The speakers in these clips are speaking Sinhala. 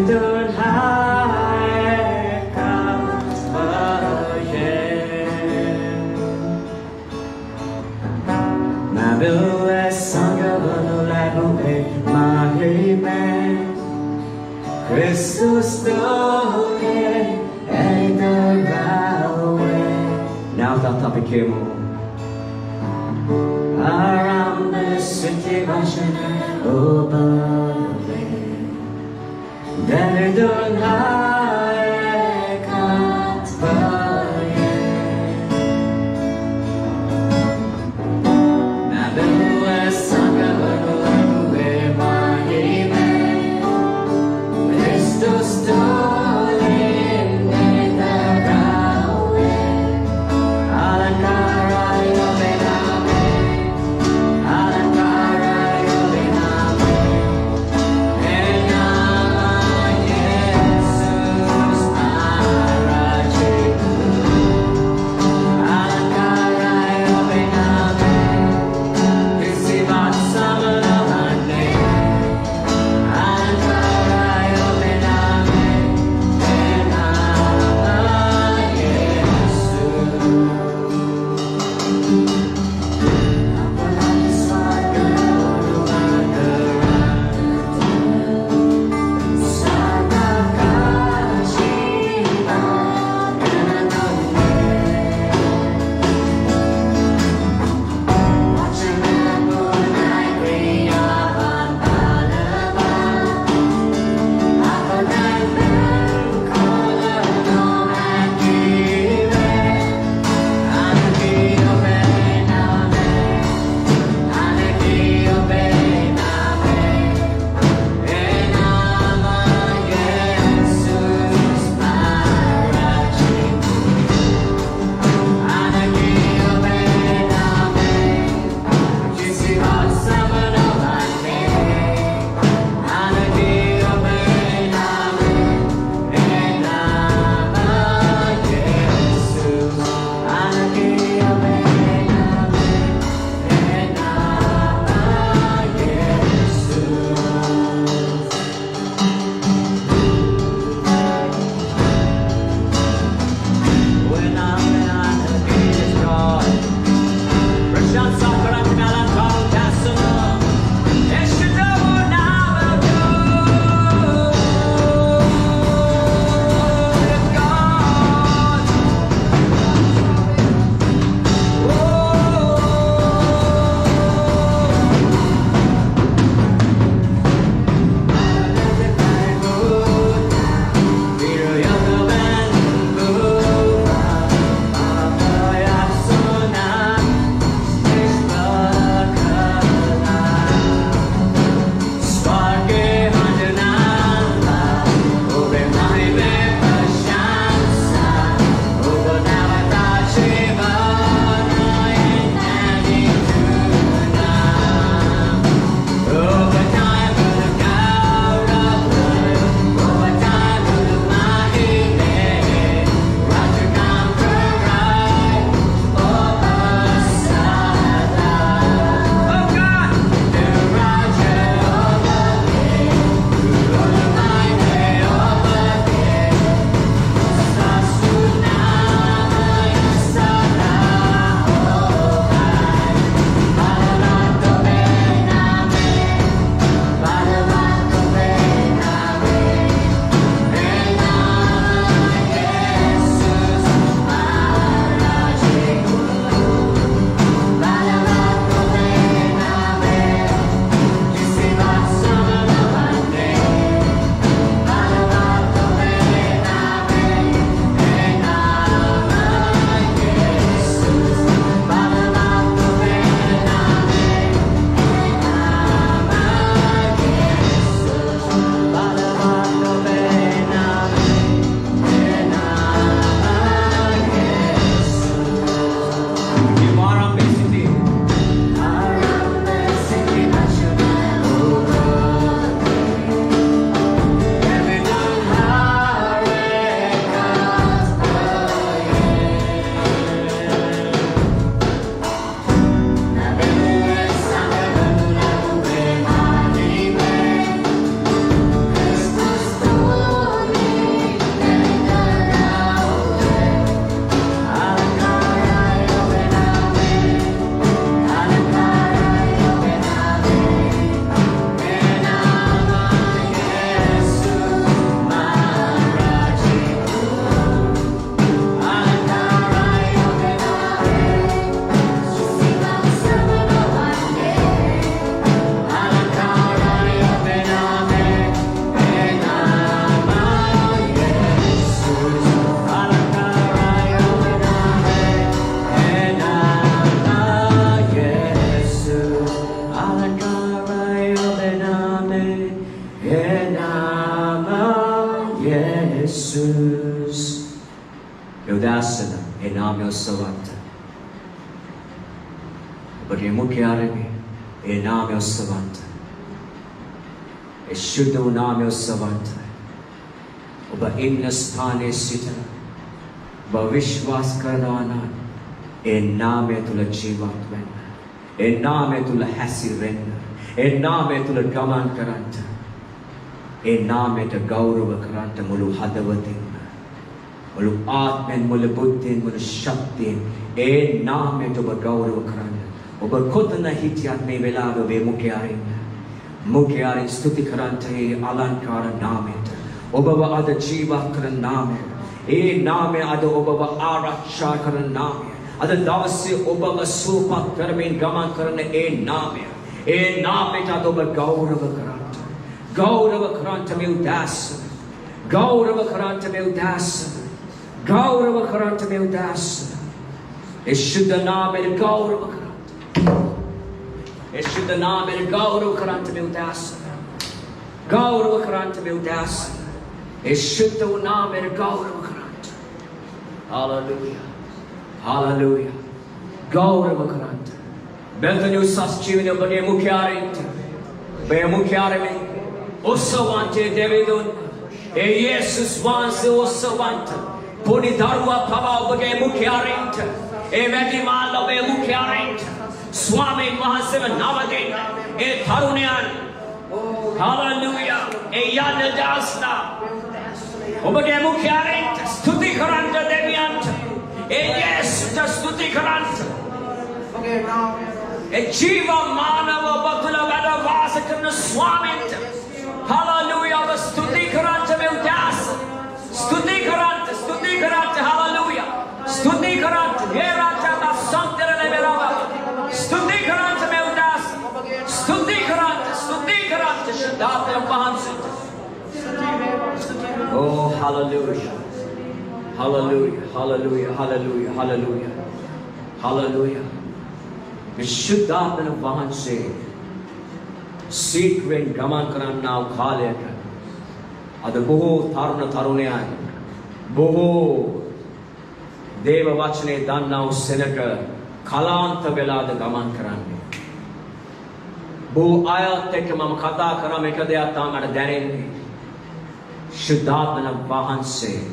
doon hai kabayan Mabuhay sa gabanulay mo ay mahimen Christus doon ay narawen Now tatabi kayo mo Around the situation Dari doon hai kabayan Mabuhay sa kabanulay mo ay mahimen Christus doon ay narawen Alang karayo ay namin Alang karayo ay namin En nama Yesus Jesus. Yodasana enam yosavanta. Bagi mukyarami enam yosavanta. Eshuddha enam yosavanta. Oba inna sthane sita. Oba vishwas karana. Ename tula jivat venna. Ename tula hasirenna. Ename tula gaman karanta. Ename ta gaurava karanta mulu hadavatin. Mulu atmen, mulu buddhin, mulu shaktin. Ename ta gaurava karanta. Oba kotana hityat me velava ve mukyarin. Mukyarin stuti karanta e alankara nameta. Oba va ada jiva karan name. E name ada oba va araksha karan name. Ada davasi oba va supat karmin gaman karan e name. E name ta oba gaurava karanta. Gaurava karanta me udasa. Gaurava karanta me udasa. Gaurava karanta me udasa. Eshuddha name gaurava karanta. Eshuddha name gaurava karanta me udasa. Gaurava karanta me udasa. Eshuddha name gaurava karanta. Hallelujah. Hallelujah. Gaurava karanta. Bethany usasjivine bade mukyarinta. Be mukyarin. Ussavante Davidun, Jesus vanse ussavante. Puni darwa pava bage mukyarinta. Vedimala be mukyarinta. Swami Mahaseva Navadin. Tarunyan. Hallelujah. Yanadasna. Obage mukyarinta. Stuti karanta devyanta. Yes, stuti karanta. Jiva manava bhatula vada vasakarna swamita. Hallelujah. Stuti karanta me udasa. Stuti karanta. Hallelujah. Stuti karanta. Hera chata santara le merava. Stuti karanta me udasa. Stuti karanta. Shadata bahansa. Oh, hallelujah. Hallelujah. Vishuddhapana vahanse. Secret gaman karan now khaleka. Ada boho taruna tarunyan. Boho deva vachane dan now senaka kalanta velada gaman karan. Boho ayat tek mam kata karam ekadaya tamada danen. Shuddhapana vahanse.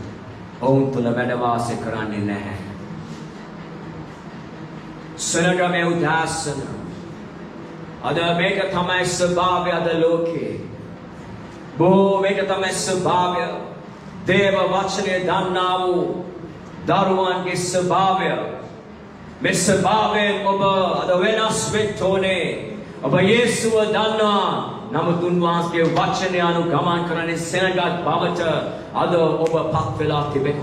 Om tula vedavase karane nahe. Senaka me udasana. Ada meka tamai sabhavya ada loke. Bo meka tamai sabhavya. Deva vachane dannavu. Daruvan ke sabhavya. Me sabhavya oba ada venas vetone. Oba Yesuwa danna. Namatun vans ke vachane anu gaman karane senagat bhavata. Ada oba patvela tibe.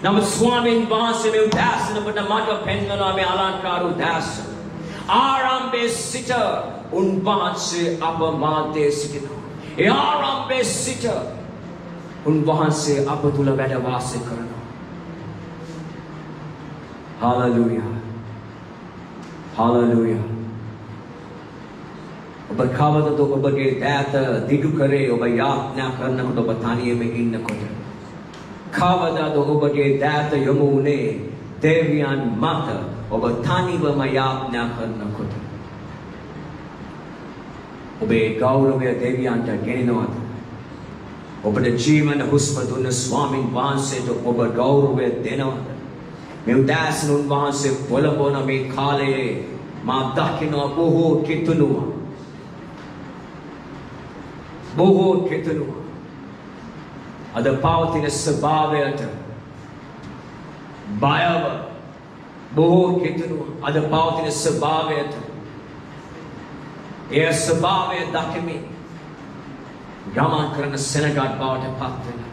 Namat Swamin vans me udasana bata mata pendana me alankaru udasana. Arambe sita unvahanse apamade sitina. Arambe sita unvahanse apatula vedavase karana. Hallelujah. Oba kavada to obage data didu kare oba yatna karna ko oba thaniye me inna ko. Kavada to obage data yomune devyan mata. Oba thani va mayapna karna kota. Obe gauravya devyanta geninawata. Oba de jeevan husma dunna swamin vanse to oba gauravya denawata. Me udasan unvanse polabona me khale ma dakino boho kitunuwa. Ada pavatina sabhavayata. Bayava. Boho kitunu ada pavatina sabhavayata. E sabhavaya dakimi. Gaman karana senagat bhavata patvena.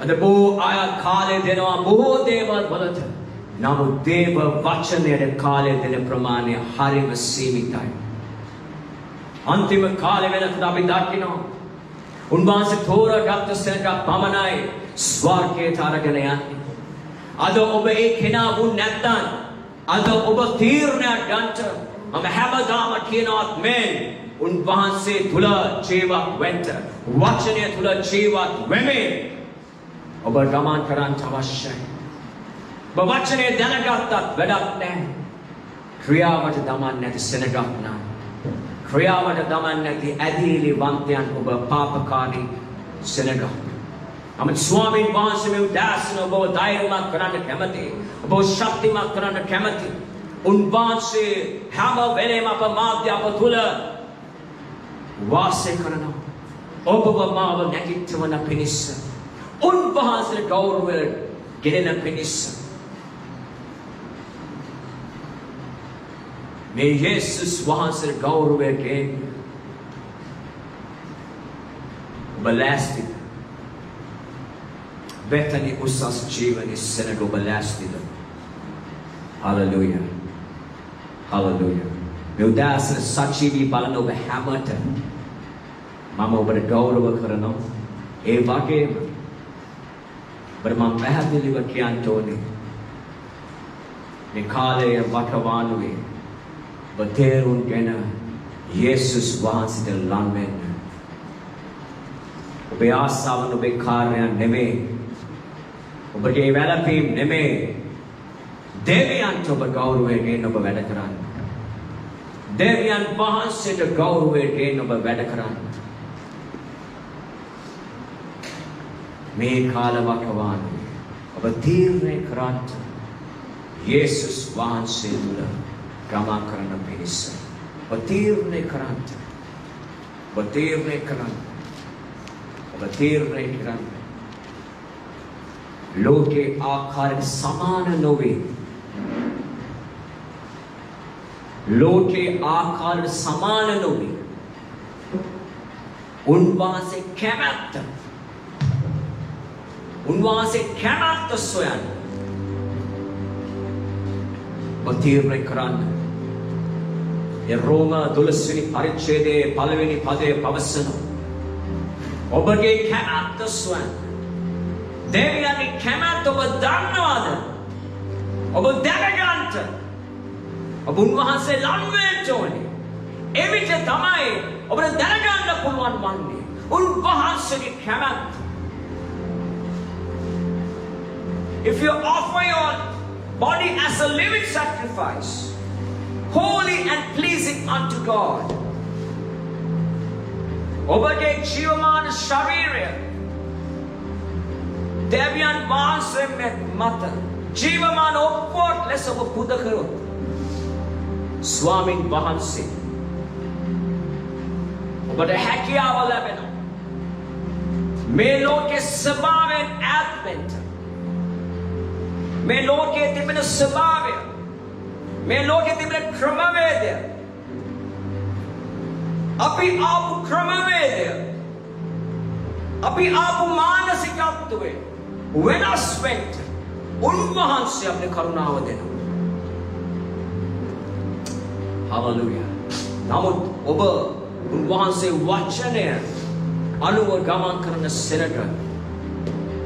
Ada boho aya kale denava boho deva balata. Namu deva vachane kale dena pramane hariva simitai. Antima kale venakada api dakino. Unvanse thora Dr. Senagat pamanai swarke tharagana yanni. Ada oba ekena wun nathan. Ada oba tirna danta. Am habadama kinot men. උන්වහන්සේ තුල ජීවත් වෙන්න වචනය තුල ජීවත් වෙමින් ඔබ ගමන් කරන්න අවශ්‍යයි. ඔබ වචනය දැනගත්තත් වැඩක් නැහැ. ක්‍රියාවට දමන්නේ නැති සෙනගක් නම් ක්‍රියාවට දමන්නේ නැති ඇදහිලි වන්තයන් ඔබ පාපකාරී සෙනගක්. I'm ස්වාමීන් වහන්සේ මේ උදාසන ඔබ ධෛර්යමත් කරන්න කැමති. ඔබ ශක්තිමත් කරන්න කැමති. උන්වහන්සේ හැම වෙලේම අප මාධ්‍ය අප තුල වාසය කරනවා. ඔබව මාව නැගිටවන පිණිස උන්වහන්සේ ගෞරවය ගෙනෙන පිණිස මේ යේසුස් වහන්සේ ගෞරවය ගෙන ඔබ ලෑස්තිද? Bethany usas ජීවනයේ සෙනග ඔබ ලෑස්තිද? Hallelujah. Hallelujah. මේ උදාසන සජීවී බලන ඔබ හැමත මම ඔබට ගෞරව කරනවා. ඒ වගේම ඔබට මම පැහැදිලිව කියන්න ඕනේ මේ කාලයේ වකවානුවේ ඔබ තේරුම්ගෙන යේසුස් වහන්සේට ලං වෙන්න. ඔබේ ආසාවන් ඔබේ කාර්යයන් නෙමෙයි. ඔබගේ වැළපීම් නෙමෙයි. දෙවියන්ට ඔබ ගෞරවයෙන් ඔබ වැඩ කරන්න. දෙවියන් වහන්සේට ගෞරවයෙන් ඔබ වැඩ කරන්න. මේ කාල වකවානුවේ ඔබ තීරණය කරන්න යේසුස් වහන්සේ තුල ගමන් කරන පිණිස. ඔබ තීරණය කරන්න. ඔබ තීරණය කරන්න. ඔබ තීරණය කරන්න. ලෝකේ ආකාරයට සමාන නොවේ. ලෝකේ ආකාරයට සමාන නොවේ. උන්වහන්සේ කැමැත්ත. උන්වහන්සේ කැමැත්ත සොයන. ඔබ තීරණය කරන්න. ඒ රෝම 12 වෙනි පරිච්ඡේදයේ 1 වෙනි පදයේ පවසනවා. ඔබගේ කැමැත්ත සොයන. දෙවියන්ගේ කැමැත්ත ඔබ දන්නවද? ඔබ දැනගන්න. ඔබ උන්වහන්සේ ලං වෙන්න ඕනේ. එවිට තමයි ඔබට දැනගන්න පුළුවන් වන්නේ උන්වහන්සේගේ කැමැත්ත. If you offer your body as a living sacrifice, holy and pleasing unto God, ඔබගේ ජීවමාන ශරීරය දෙවියන් වහන්සේ මත ජීවමාන ඔප්පුවක් ලෙස ඔබ පුද කරොත් ස්වාමීන් වහන්සේ ඔබට හැකියාව ලැබෙනවා මේ ලෝකේ ස්වභාවයෙන් ඈත් වෙන්න. මේ ලෝකයේ තිබෙන ස්වභාවය, මේ ලෝකයේ තිබෙන ක්‍රමවේදය, අපි ආපු ක්‍රමවේදය, අපි ආපු මානසිකත්වය වෙනස් වෙන්න උන්වහන්සේ අපිට කරුණාව දෙනවා. Hallelujah. නමුත් ඔබ උන්වහන්සේ වචනය අනුව ගමන් කරන සෙනග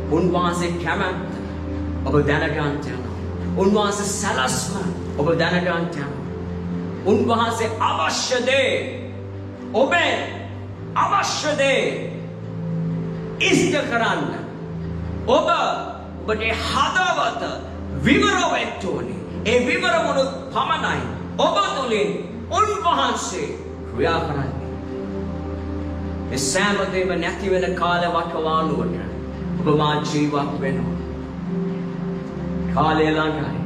උන්වහන්සේ කැමැත්ත ඔබ දැනගන්න යනවා. උන්වහන්සේ සලස්ම ඔබ දැනගන්න යනවා. උන්වහන්සේ අවශ්‍ය දේ ඔබේ අවශ්‍ය දේ ඉෂ්ට කරන්න ඔබගේ හදවත විවර වෙන්න ඕනේ. ඒ විවර වුණොත් පමණයි ඔබ තුළින් උන්වහන්සේ ක්‍රියා කරන්නේ. ඒ සෑම දෙයක්ම නැති වෙන කාල වකවානුවක ඔබ මා ජීවත් වෙනවා. කාලය ළඟයි.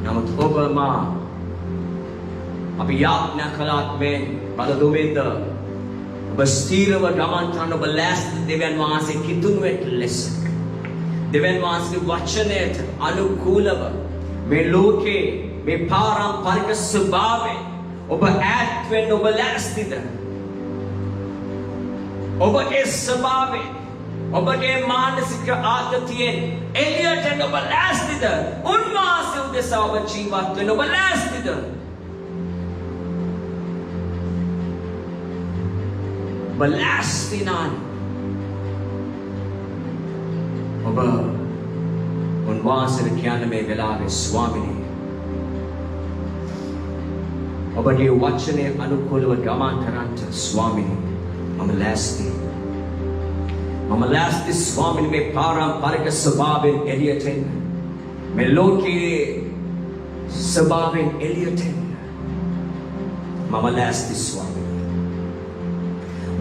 නමුත් ඔබ මා අපි යාඥා කළාත් මේ බලදුමෙන්ද ඔබ ස්ථීරව ගමන් කරන ඔබ ලෑස්ති දෙවියන් වහන්සේ කිතුණු වෙට ලෙස දෙවියන් වහන්සේගේ වචනයට අනුකූලව මේ ලෝකේ මේ පාරම්පරික ස්වභාවයෙන් ඔබ ඈත් වෙන්න ඔබ ලෑස්තිද? ඔබගේ ස්වභාවයෙන් ඔබගේ මානසික ආතතියෙන් එළියට එන්න ඔබ ලෑස්තිද? උන්වහන්සේ උදෙසා ඔබ ජීවත් වෙන්න ඔබ ලෑස්තිද? ඔබ ලෑස්ති නම් ඔබ උන්වහන්සේට කියන්න මේ වෙලාවේ ස්වාමිනේ ඔබගේ වචනය අනුකූලව ගමන් කරන්නට ස්වාමීනි මම ලෑස්ති. මම ලෑස්ති ස්වාමීනි මේ පාරම්පරික ස්වභාවයෙන් එළියට එන්න. මේ ලෝකයේ ස්වභාවයෙන් එළියට එන්න. මම ලෑස්ති ස්වාමීනි.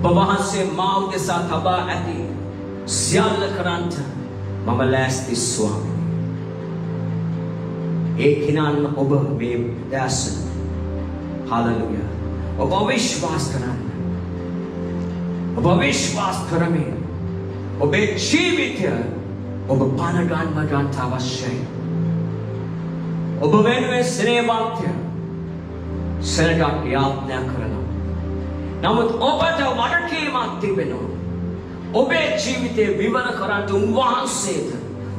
ඔබ වහන්සේ මා උදෙසා තබා ඇති සියල්ල කරන්නට මම ලෑස්ති ස්වාමීනි. ඒ කිනාන්න ඔබ මේ දැසන හාලෙලූයා. ඔබ විශ්වාස කරන්න. ඔබ විශ්වාස කරමින් ඔබේ ජීවිතය ඔබ පණ ගන්නට අවශ්‍යයි. ඔබ වෙනුවෙන් ස්නේහවන්තය සරගත් යාඥා කරනවා. නමුත් ඔබට වඩකීමක් තිබෙනවා. ඔබේ ජීවිතය විවර කරන්න උන්වහන්සේට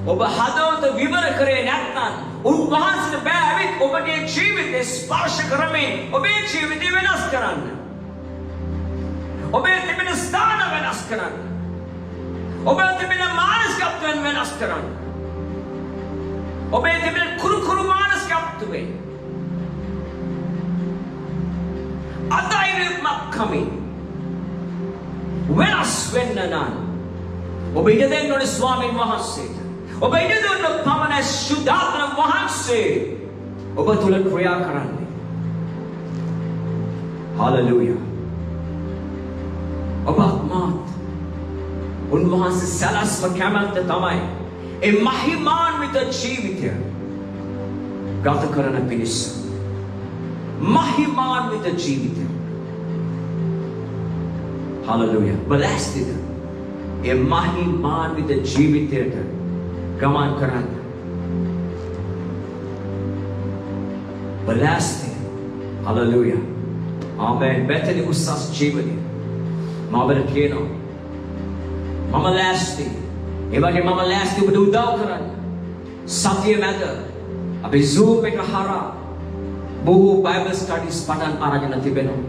ඔබ හදවත විවර කරේ නැත්නම් උන්වහන්සේට බෑ ඇවිත් ඔබගේ ජීවිතය ස්පර්ශ කරමින් ඔබේ ජීවිතය වෙනස් කරන්න. ඔබේ තිබෙන ස්ථාන වෙනස් කරන්න. ඔබේ තිබෙන මානසිකත්වයන් වෙනස් කරන්න. ඔබේ තිබෙන කුරු මානසිකත්වයෙන් අධෛර්යයක් කමින් වෙනස් වෙන්න නම් ඔබ ඉඩ දෙන්න ඕනේ ස්වාමීන් වහන්සේට. ඔබ ඉඩ දෙන්න පමණ සුදාත්ම වහන්සේ ඔබ තුල ක්‍රියා කරන්නේ. හාලෙලූයා. ඔබ මාත් උන්වහන්සේ සලස්ව කැමැත්ත තමයි ඒ මහිමාන්විත ජීවිතය ගත කරන පිණිස. මහිමාන්විත ජීවිතය. හාලෙලූයා. බලස්තිද ඒ මහිමාන්විත ජීවිතයට ගමන් කරන්න. බලස්ති. හාලෙලූයා. ආමෙන්. බෙතනි උසස් ජීවිතය මාබල කියනවා මම ලෑස්ති. ඒ වගේ මම ලෑස්ති ඔබට උදව් කරන්න. සතිය මැද අපි Zoom එක හරහා බොහෝ බයිබල් ස්ටඩිස් පටන් අරගෙන තිබෙනවා.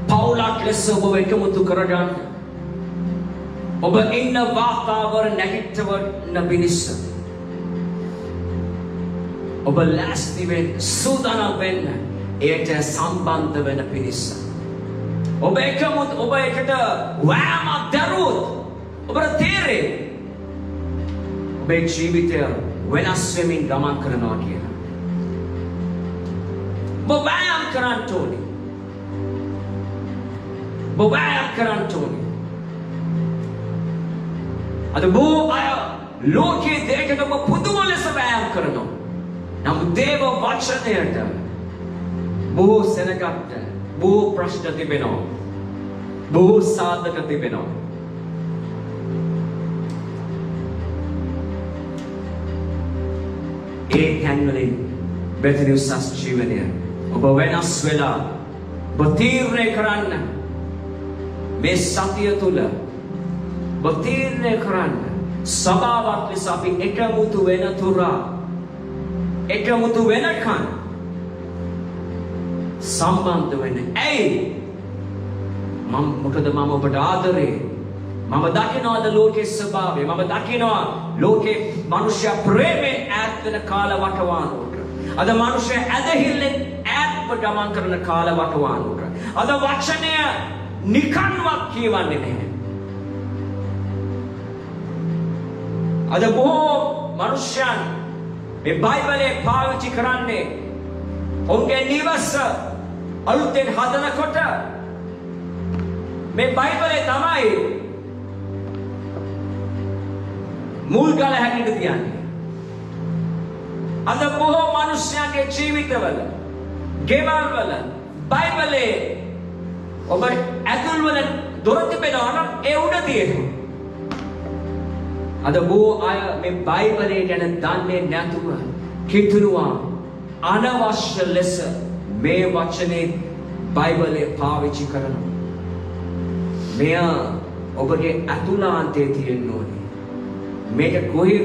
පවුලක් ලෙස ඔබ එකමුතු කරගන්න. ඔබ ඉන්න වාතාවරණ නැගිටවන්න පිණිස ඔබ ලෑස්ති වෙන්න සූදානම් වෙන්න ඒට සම්බන්ධ වෙන පිණිස. ඔබ එකමුත් ඔබ එකට වෑයමක් දරුවොත් ඔබට තේරෙයි ඔබේ ජීවිතය වෙනස් වෙමින් ගමන් කරනවා කියලා. ඔබ වෑයම් කරන්න ඕනේ. ඔබ වෑයම් කරන්න ඕනේ. අද බොහෝ අය ලෝකයේ දෙයකට ඔබ පුදුම ලෙස වෑයම් කරනවා. නමුත් දේව වචනයට බොහෝ සෙනගට බොහෝ ප්‍රශ්න තිබෙනවා. බොහෝ සාධක තිබෙනවා. ඒ තැන්වලින් බෙතනි උසස් ජීවනය ඔබ වෙනස් වෙලා ඔබ තීරණය කරන්න. මේ සතිය තුළ ඔබ තීරණය කරන්න. සභාවක් ලෙස අපි එකමුතු වෙන තුරා එකමුතු වෙනකන් සම්බන්ධ වෙන්න. ඇයි? මොකද මම ඔබට ආදරේ. මම දකිනවා අද ලෝකයේ ස්වභාවය. මම දකිනවා ලෝකේ මනුෂ්‍ය ප්‍රේමයෙන් ඈත් වෙන කාල වකවානුවක. අද මනුෂ්‍ය ඇදහිල්ලෙන් ඈත්ව ගමන් කරන කාල වකවානුවක. අද වචනය නිකන්වත් කියවන්නේ නැහැ. අද බොහෝ මනුෂ්‍යයන් මේ බයිබලය පාවිච්චි කරන්නේ ඔවුන්ගේ නිවස අලුතෙන් හදනකොට මේ බයිබලේ තමයි මුල් ගල හැටියට තියන්නේ. අද බොහෝ මනුෂ්‍යයන්ගේ ජීවිතවල ගෙවල් වල බයිබලේ ඔබ ඇතුල් වල දොර තිබෙනවා නම් ඒ උඩ තියෙනවා. අද බොහෝ අය මේ බයිබලේ ගැන දන්නේ නැතුව කිතුරුවා අනවශ්‍ය ලෙස මේ වචනේ බයිබලේ පාවිච්චි කරනවා. මෙය ඔබගේ අතුලාන්තයේ තියෙන්න ඕනේ. මේක කොහේ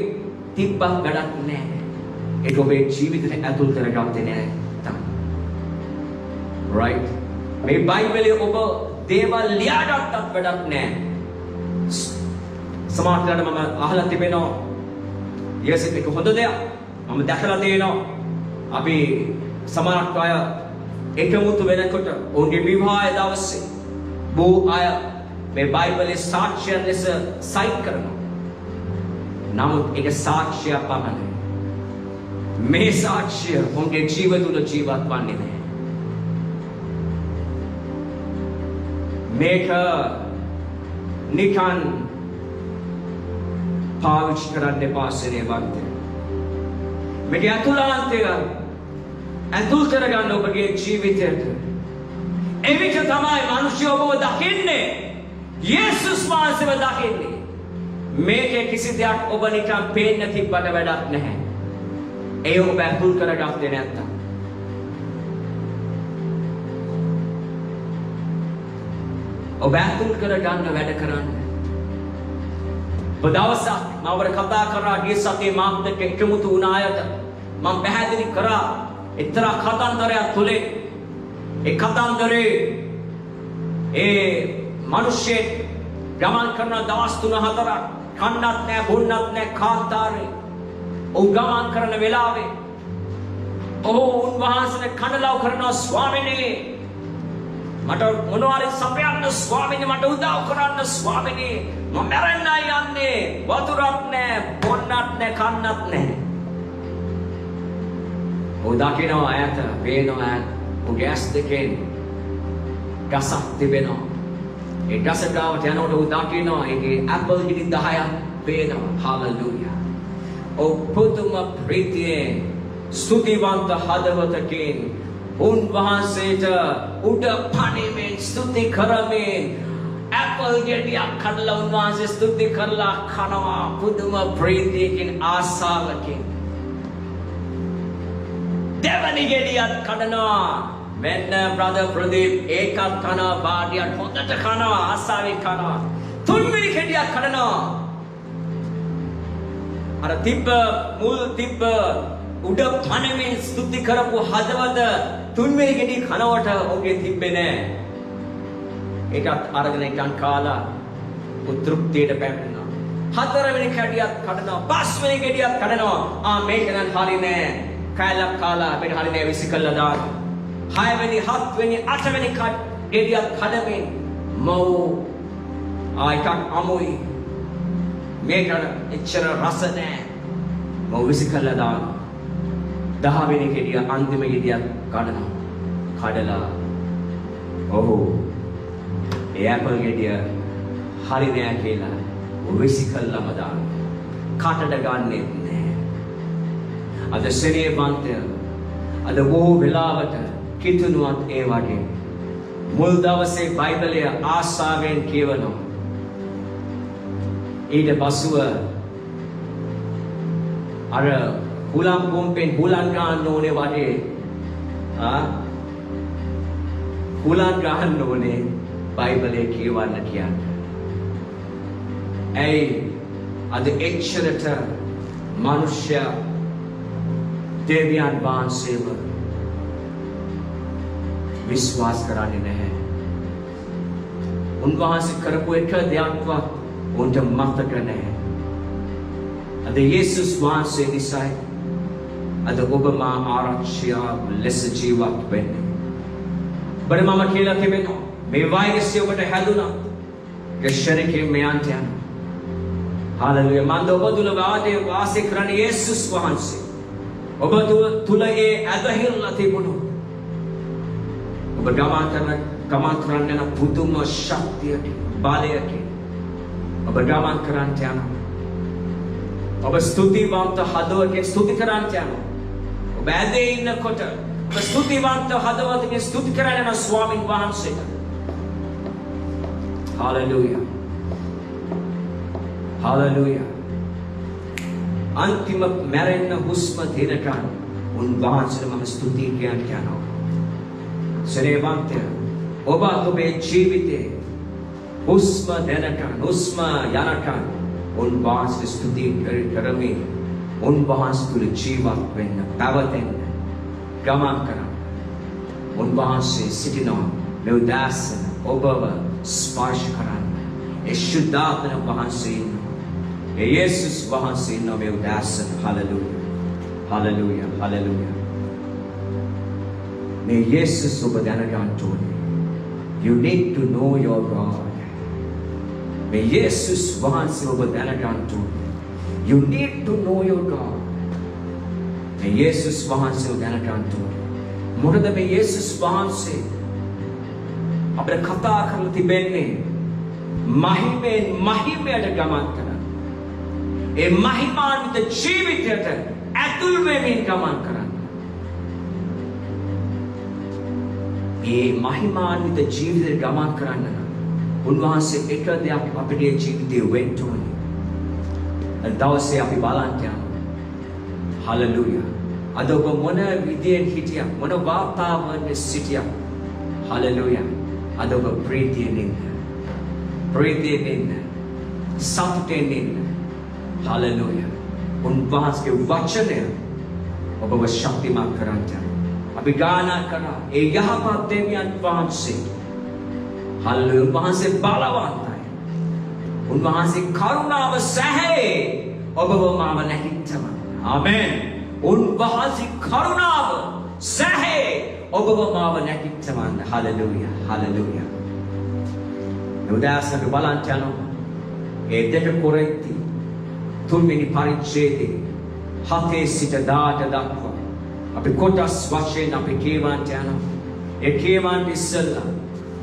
තිබ්බත් වැඩක් නැහැ. ඒක ඔබේ ජීවිතයට ඇතුල් කරගත්තේ නැහැ. right? මේ බයිබලේ ඔබ දේවල් ලියාගත්තත් වැඩක් නැහැ. සමහරවිට මම අහලා තිබෙනවා යේසුස් එක හොඳ දෙයක්. මම දැකලා තියෙනවා. අපි සමහරක් අය එකමුතු වෙනකොට ඔවුන්ගේ විවාහය දවසේ බොහෝ අය මේ බයිබලයේ සාක්ෂියන් ලෙස සයිට් කරනවා. නමුත් ඒක සාක්ෂියක් පමණයි. මේ සාක්ෂිය ඔවුන්ගේ ජීවිත තුළ ජීවත් වන්නේ නැහැ. මේක නිකන් පාවිච්චි කරන්න එපා සෙනෙහවන්තය. මේක අතුලාන්තය ඇතුල් කරගන්න ඔබගේ ජීවිතයට. එවිට තමයි මිනිස්සු ඔබව දකින්නේ. යේසුස් වහන්සේව දකින්නේ. මේකේ කිසි දෙයක් ඔබ නිකන් පේන්න තිබ්බට වැඩක් නැහැ. ඒ ඔබ ඇතුල් කරගත්තේ නැත්තම්. ඔබ ඇතුල් කරගන්න වැඩ කරන්න. ඔබ දවසක් මම ඔබට කතා කරා ගිය සතියේ මාත් එක්ක එකමුතු වුණ අයට මම පැහැදිලි කරා එක්තරා කතන්දරයක් තුලින් ඒ කතන්දරේ ඒ මිනිස්සෙක් ගමන් කරන දවස් 3-4ක් කන්නත් නැහැ බොන්නත් නැහැ කාන්තාරේ ඔව් ගමන් කරන වෙලාවේ උන්වහන්සේ කනලව් කරනවා ස්වාමිනේ මට මොනවාරි සපයන්න ස්වාමිනේ මට උදව් කරන්න ස්වාමිනේ මම මැරෙන්නයි යන්නේ වතුරක් නැහැ බොන්නත් නැහැ කන්නත් නැහැ ඔව් දකිනවා ඈත පේනවා ඔහුගේ ඇස් දෙකෙන් ගසක් තිබෙනවා ඒ ගස ගාවට යනකොට ඔහු දකිනවා ඒකේ ඇපල් ගෙඩි 10ක් පේනවා හාලෙලූයා ඔව් පුදුම ප්‍රීතියෙන් ස්තුතිවන්ත හදවතකින් උන්වහන්සේට උඩ පණිමින් ස්තුති කරමින් ඇපල් ගෙඩියක් කඩලා උන්වහන්සේ ස්තුති කරලා කනවා පුදුම ප්‍රීතියකින් ආසාවකින් දෙවනි ගෙඩියක් කඩනවා මෙන්න බ්‍රදර් ප්‍රදීප් ඒකත් කනවා බාඩියක් හොඳට කනවා ආසාවෙන් කනවා තුන්වෙනි ගෙඩියක් කඩනවා අර මුල් තිබ්බ උඩ පණමින් ස්තුති කරපු හදවත තුන්වෙනි ගෙඩිය කනවට ඔහුගේ තිබ්බේ නෑ ඒකත් අරගෙන එකන් කාලා උත්ෘප්තියට පැමිණෙනවා හතරවෙනි ගෙඩියක් කඩනවා පස්වෙනි ගෙඩියක් කඩනවා මේක නම් හරි නෑ කෑල්ලක් කාලා මේක හරි නෑ විසි කළා දාන්න 6වෙනි 7වෙනි 8වෙනි ගෙඩියක් කඩමින් එකක් අමුයි මේක එච්චර රස නෑ මම විසි කළා දාන්න 10වෙනි ගෙඩිය අන්තිම ගෙඩියක් කඩලා ඔහු ඒ ඇපල් ගෙඩිය හරි නෑ කියලා විසි කළාම දාන්න කටට ගන්නෙත් නෑ අද සෙනෙහවන්තය අද බොහෝ වෙලාවට කිතුනුවත් ඒ වගේ මුල් දවසේ බයිබලය ආසාවෙන් කියවනවා ඊට පසුව අර හුලම් පොම්පෙන් හුලම් ගන්න ඕනේ වගේ හුලම් ගන්න ඕනේ බයිබලයේ කියවන්න කියන්නේ ඇයි අද එච්චරට මිනිස්සු දෙවියන් වහන්සේව විශ්වාස කරන්නේ නැහැ උන්වහන්සේ කරපු එක දෙයක්වත් උන්ට මතක නැහැ අද යේසුස් වහන්සේ නිසායි අද ඔබ මා ආරක්ෂිය ලෙස ජීවත් වෙන්නේ බඩ මම කියලා තිබෙනවා මේ වෛරසය ඔබට හැදුනා ගෙෂරකේ මෙයන්ට යන හාලෙලූයා මන්ද ඔබ තුල වාසය කරන යේසුස් වහන්සේ ඔබ තුල ඒ ඇදහිල්ල තිබුණු ඔබ ගමන් කරන්න යන පුදුම ශක්තියකින් බලයකින් ඔබ ගමන් කරන්න යනවා ඔබ ස්තුතිවන්ත හදවතකින් ස්තුති කරන්න යනවා ඔබ ඇදේ ඉන්නකොට ඔබ ස්තුතිවන්ත හදවතකින් ස්තුති කරන්න යන ස්වාමීන් වහන්සේට හාලෙලූයා හාලෙලූයා अंतिम मरण हुस्म देनकन उन्वांसर मम स्तुति ज्ञान ज्ञानो सरेवंत्य ओबा तुबे जीविते हुस्म देनकन हुस्म यानकन उन्वांसर स्तुति करमे उन्वांसर तुल जीवत वेन्न පැවතෙන්න ගමන් කරන්න උන්වහන්සේ සිටිනවා මේ උදාසන ඔබව ස්පර්ශ කරන්න ඒ ශුද්ධාත්ම වහන්සේ යේසුස් වහන්සේ නමේ උදාසන හලෙලූයා හලෙලූයා හලෙලූයා මේ යේසුස් ඔබ දැනගන්න ඕනේ. You need to know your God. මේ යේසුස් වහන්සේ ඔබ දැනගන්න ඕනේ. You need to know your God. මේ යේසුස් වහන්සේ ඔබ දැනගන්න ඕනේ. මොකද මේ යේසුස් වහන්සේ අපිට කතා කරලා තිබෙන්නේ මහිමෙන් මහිමයට ගමන් කරන. ඒ මහිමාන්විත ජීවිතයට ඇතුල් වෙමින් ගමන් කරන්න. ඒ මහිමාන්විත ජීවිතයට ගමන් කරන්න නම් උන්වහන්සේ එක දෙයක් අපේ ජීවිතේ වෙන්න ඕනේ. දවසේ අපි බලන්න යනවා. හලෙලූයා. අද ඔබ මොන විදියෙන් හිටියා, මොන වාතාවරණයේ සිටියා. හලෙලූයා. අද ඔබ ප්‍රීතියෙන් ඉන්න. ප්‍රීතියෙන් ඉන්න. සතුටෙන් ඉන්න. හලෙලූයා. උන්වහන්සේගේ වචනය ඔබව ශක්තිමත් කරන්න. අපි ගායනා කරා ඒ යහපත් දෙවියන් වහන්සේ. හලෙලූයා. උන්වහන්සේ බලවන්තයි. උන්වහන්සේ කරුණාව සැහේ ඔබව මාව නැගිට්ටම. ආමෙන්. උන්වහන්සේ කරුණාව සැහේ ඔබව මාව නැගිට්ටම. හලෙලූයා. හලෙලූයා. උදාසක බලන්න යනවා. ඒ 2 කොරින්ති 3 පරිච්ඡේදයේ 7 සිට 10 දක්වා අපි කොටස් වශයෙන් අපි කියවන්න යනවා. ඒ කියවන්න ඉස්සෙල්ලා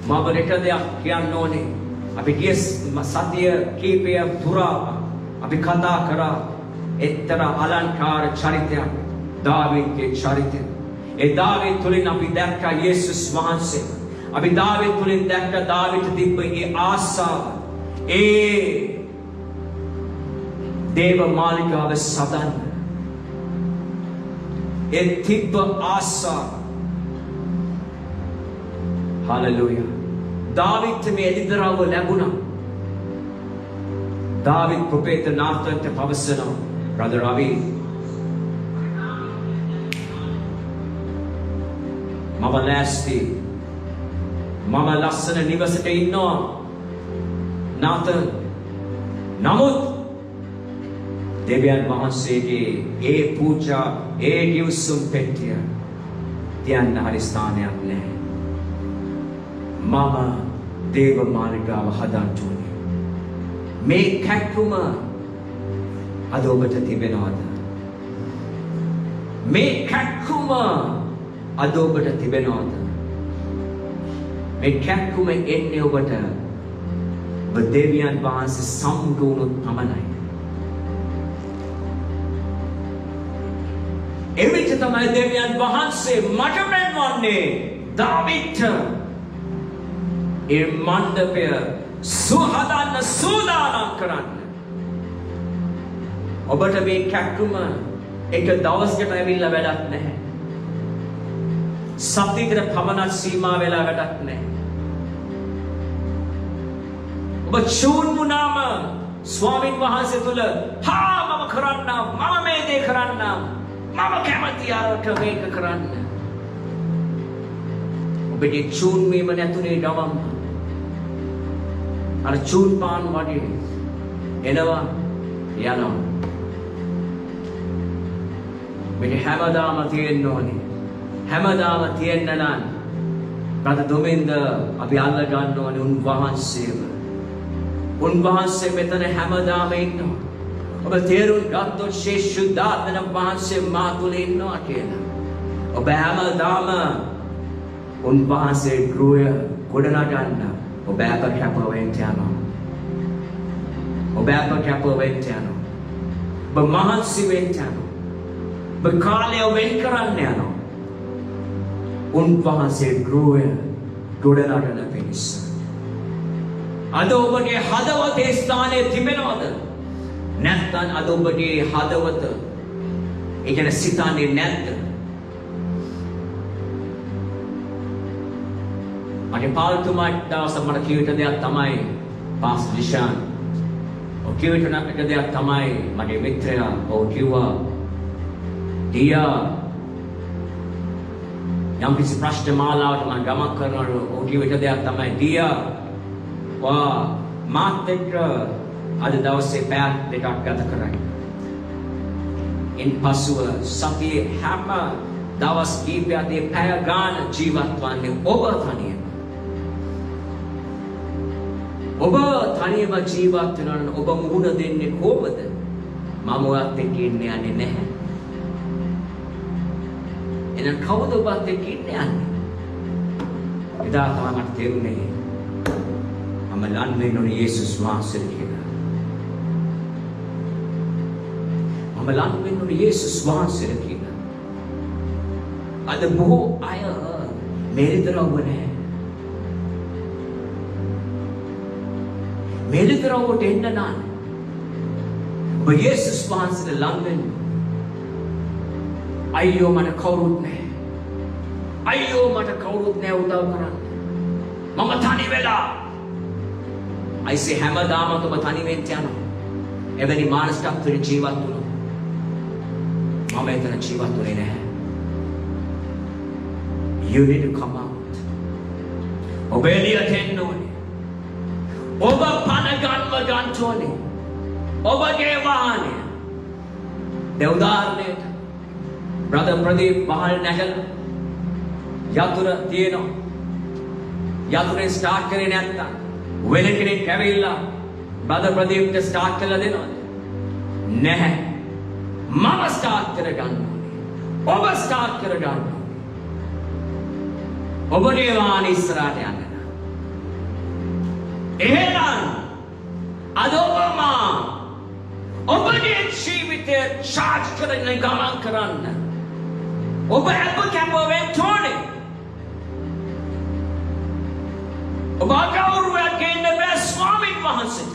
මම එක දෙයක් කියන්න ඕනේ. අපි ගිය සතිය කීපය පුරා අපි කතා කරා එක්තරා අලංකාර චරිතයක්, දාවීදගේ චරිතය. ඒ දාවීද තුලින් අපි දැක්කා යේසුස් වහන්සේ. අපි දාවීද තුලින් දැක්ක දාවීදට තිබ්බ ඒ ආසාව, ඒ දේව මාලිගාව සදන්න, ඒ තිබ්බ ආසාව. හලෙලූයා. දාවීදට මේ එළිදරව් ලැබුණා. දාවීද ප්‍රොෆෙට් නාතන්ට පවසනවා, බ්‍රදර් රවි, මම ලෑස්ති, මම ලස්සන නිවසට ඉන්නවා නාතන්. නමුත් දෙවියන් වහන්සේගේ ඒ පූජා, ඒ ගිවිසුම් පෙට්ටිය තියන්න හරි ස්ථානයක් නැහැ. මම දේව මාලිගාව හදන්න ඕනේ. මේ කැක්කුම අද ඔබට තිබෙනවද? මේ කැක්කුම අද ඔබට තිබෙනවද? මේ කැක්කුම එන්නේ ඔබට ඔබ දෙවියන් වහන්සේ සම්මුඛ වුණොත් පමණයි. එවිට තමයි දෙවියන් වහන්සේ මට පෙන්වන්නේ දාවීදට ඒ මණ්ඩපය සුහදන්න සූදානම් කරන්න. ඔබට මේ කැක්කුම එක දවසකට ඇවිල්ලා වැඩක් නැහැ. සතියකට පමණක් සීමා වෙලා වැඩක් නැහැ. ඔබ චූන් වුණාම ස්වාමීන් වහන්සේ තුල මම කරන්නම්, මම මේ දේ කරන්නම්, මම කැමති ආරක මේක කරන්න. ඔබගේ චූන් වීම නැතුනේ ගමම්. අර චූන් පාන් වගේ එනවා යනවා. මේක හැමදාම තියෙන්න ඕනේ. හැමදාම තියෙන්න නම් රට දොමෙන්ද අපි අල්ල ගන්න ඕනේ උන්වහන්සේව. උන්වහන්සේ මෙතන හැමදාම ඉන්නවා. ඔබ තේරුම් ගත්තොත් ශේෂ්ඨාත්මන වහන්සේ මා තුල ඉන්නවා කියලා. ඔබ හැමදාම උන්වහන්සේ ගෘහය ගොඩනගන්න ඔබ අප කැප වෙන්න යනවා. ඔබ අප කැප වෙන්න යනවා. ඔබ මහන්සි වෙන්න යනවා. ඔබ කාලය වෙන් කරන්න යනවා. උන්වහන්සේ ගෘහය ගොඩනගන පිණිස. අද ඔබගේ හදවතේ ස්ථානයේ තිබෙනවද? නැත්නම් අද ඔබගේ හදවත ඒ කියන්නේ සිතන්නේ නැද්ද? මගේ පාල්තුමාට දවසක් මට කියවිත දෙයක් තමයි පාස් දිශාන්. ඔය කියවිත නැක දෙයක් තමයි මගේ මිත්‍රයා ඔව් කිව්වා දියා යම් කිසි ප්‍රශ්න මාලාවට මම ගමන් කරනකොට ඔය කියවිත දෙයක් තමයි දියා වා මාත් එක්ක අද දවසේ පැය දෙකක් ගත කරයි. ඉන්පසුව සතියේ හැම දවස් කීපයක් ඒ පැය ගාන ජීවත් වන්නේ ඔබ තනියම. ඔබ තනියම ජීවත් වෙනවා නම් ඔබ මුහුණ දෙන්නේ කොහොමද? මම ඔයත් එක්ක ඉන්න යන්නේ නැහැ. එහෙනම් කවුද ඔබත් එක්ක ඉන්න යන්නේ? එදා තමයි මට තේරුනේ මම ලන් වෙන්න ඕනේ යේසුස් වහන්සේට කියලා. මම ලන් වෙන්න ඕනේ යේසුස් වහන්සේට කියලා. අද බොහෝ අය මෙලිතරව නැහැ. මෙලිතරවට එන්න නම් ඔබ යේසුස් වහන්සේට ලන් වෙන්න. අයියෝ මට කවුරුත් නැහැ. අයියෝ මට කවුරුත් නැහැ උදව් කරන්න. මම තනි වෙලා. අයිසේ හැමදාම ඔබ තනි වෙන්න යනවා. එවැනි මානසිකත්වයේ ජීවත් වුණා. මම එතන ජීවත් වෙන්නේ නැහැ. You need to come out. ඔබ එළියට එන්න ඕනේ. ඔබ පණ ගන්න ඕනේ. ඔබගේ වාහනය. දැන් උදාහරණයට brother ප්‍රදීප් පහළ නැගලා යතුර තියෙනවා. යතුරෙන් ස්ටාර්ට් කරේ නැත්තම් වෙන කෙනෙක් ඇවිල්ලා brother ප්‍රදීප්ට ස්ටාර්ට් කරලා දෙනවද? නැහැ. මම ස්ටාර්ට් කර ගන්න ඕනේ. ඔබ ස්ටාර්ට් කර ගන්න ඕනේ. ඔබගේ වාහනේ ඉස්සරහට යන්න. එහෙනම් අද ඔබගේ ජීවිතය චාර්ජ් කරගෙන ගමන් කරන්න. ඔබ අප කැප වෙන්න ඕනේ. ඔබ ගෞරවයක් ගන්න බෑ ස්වාමීන් වහන්සේට.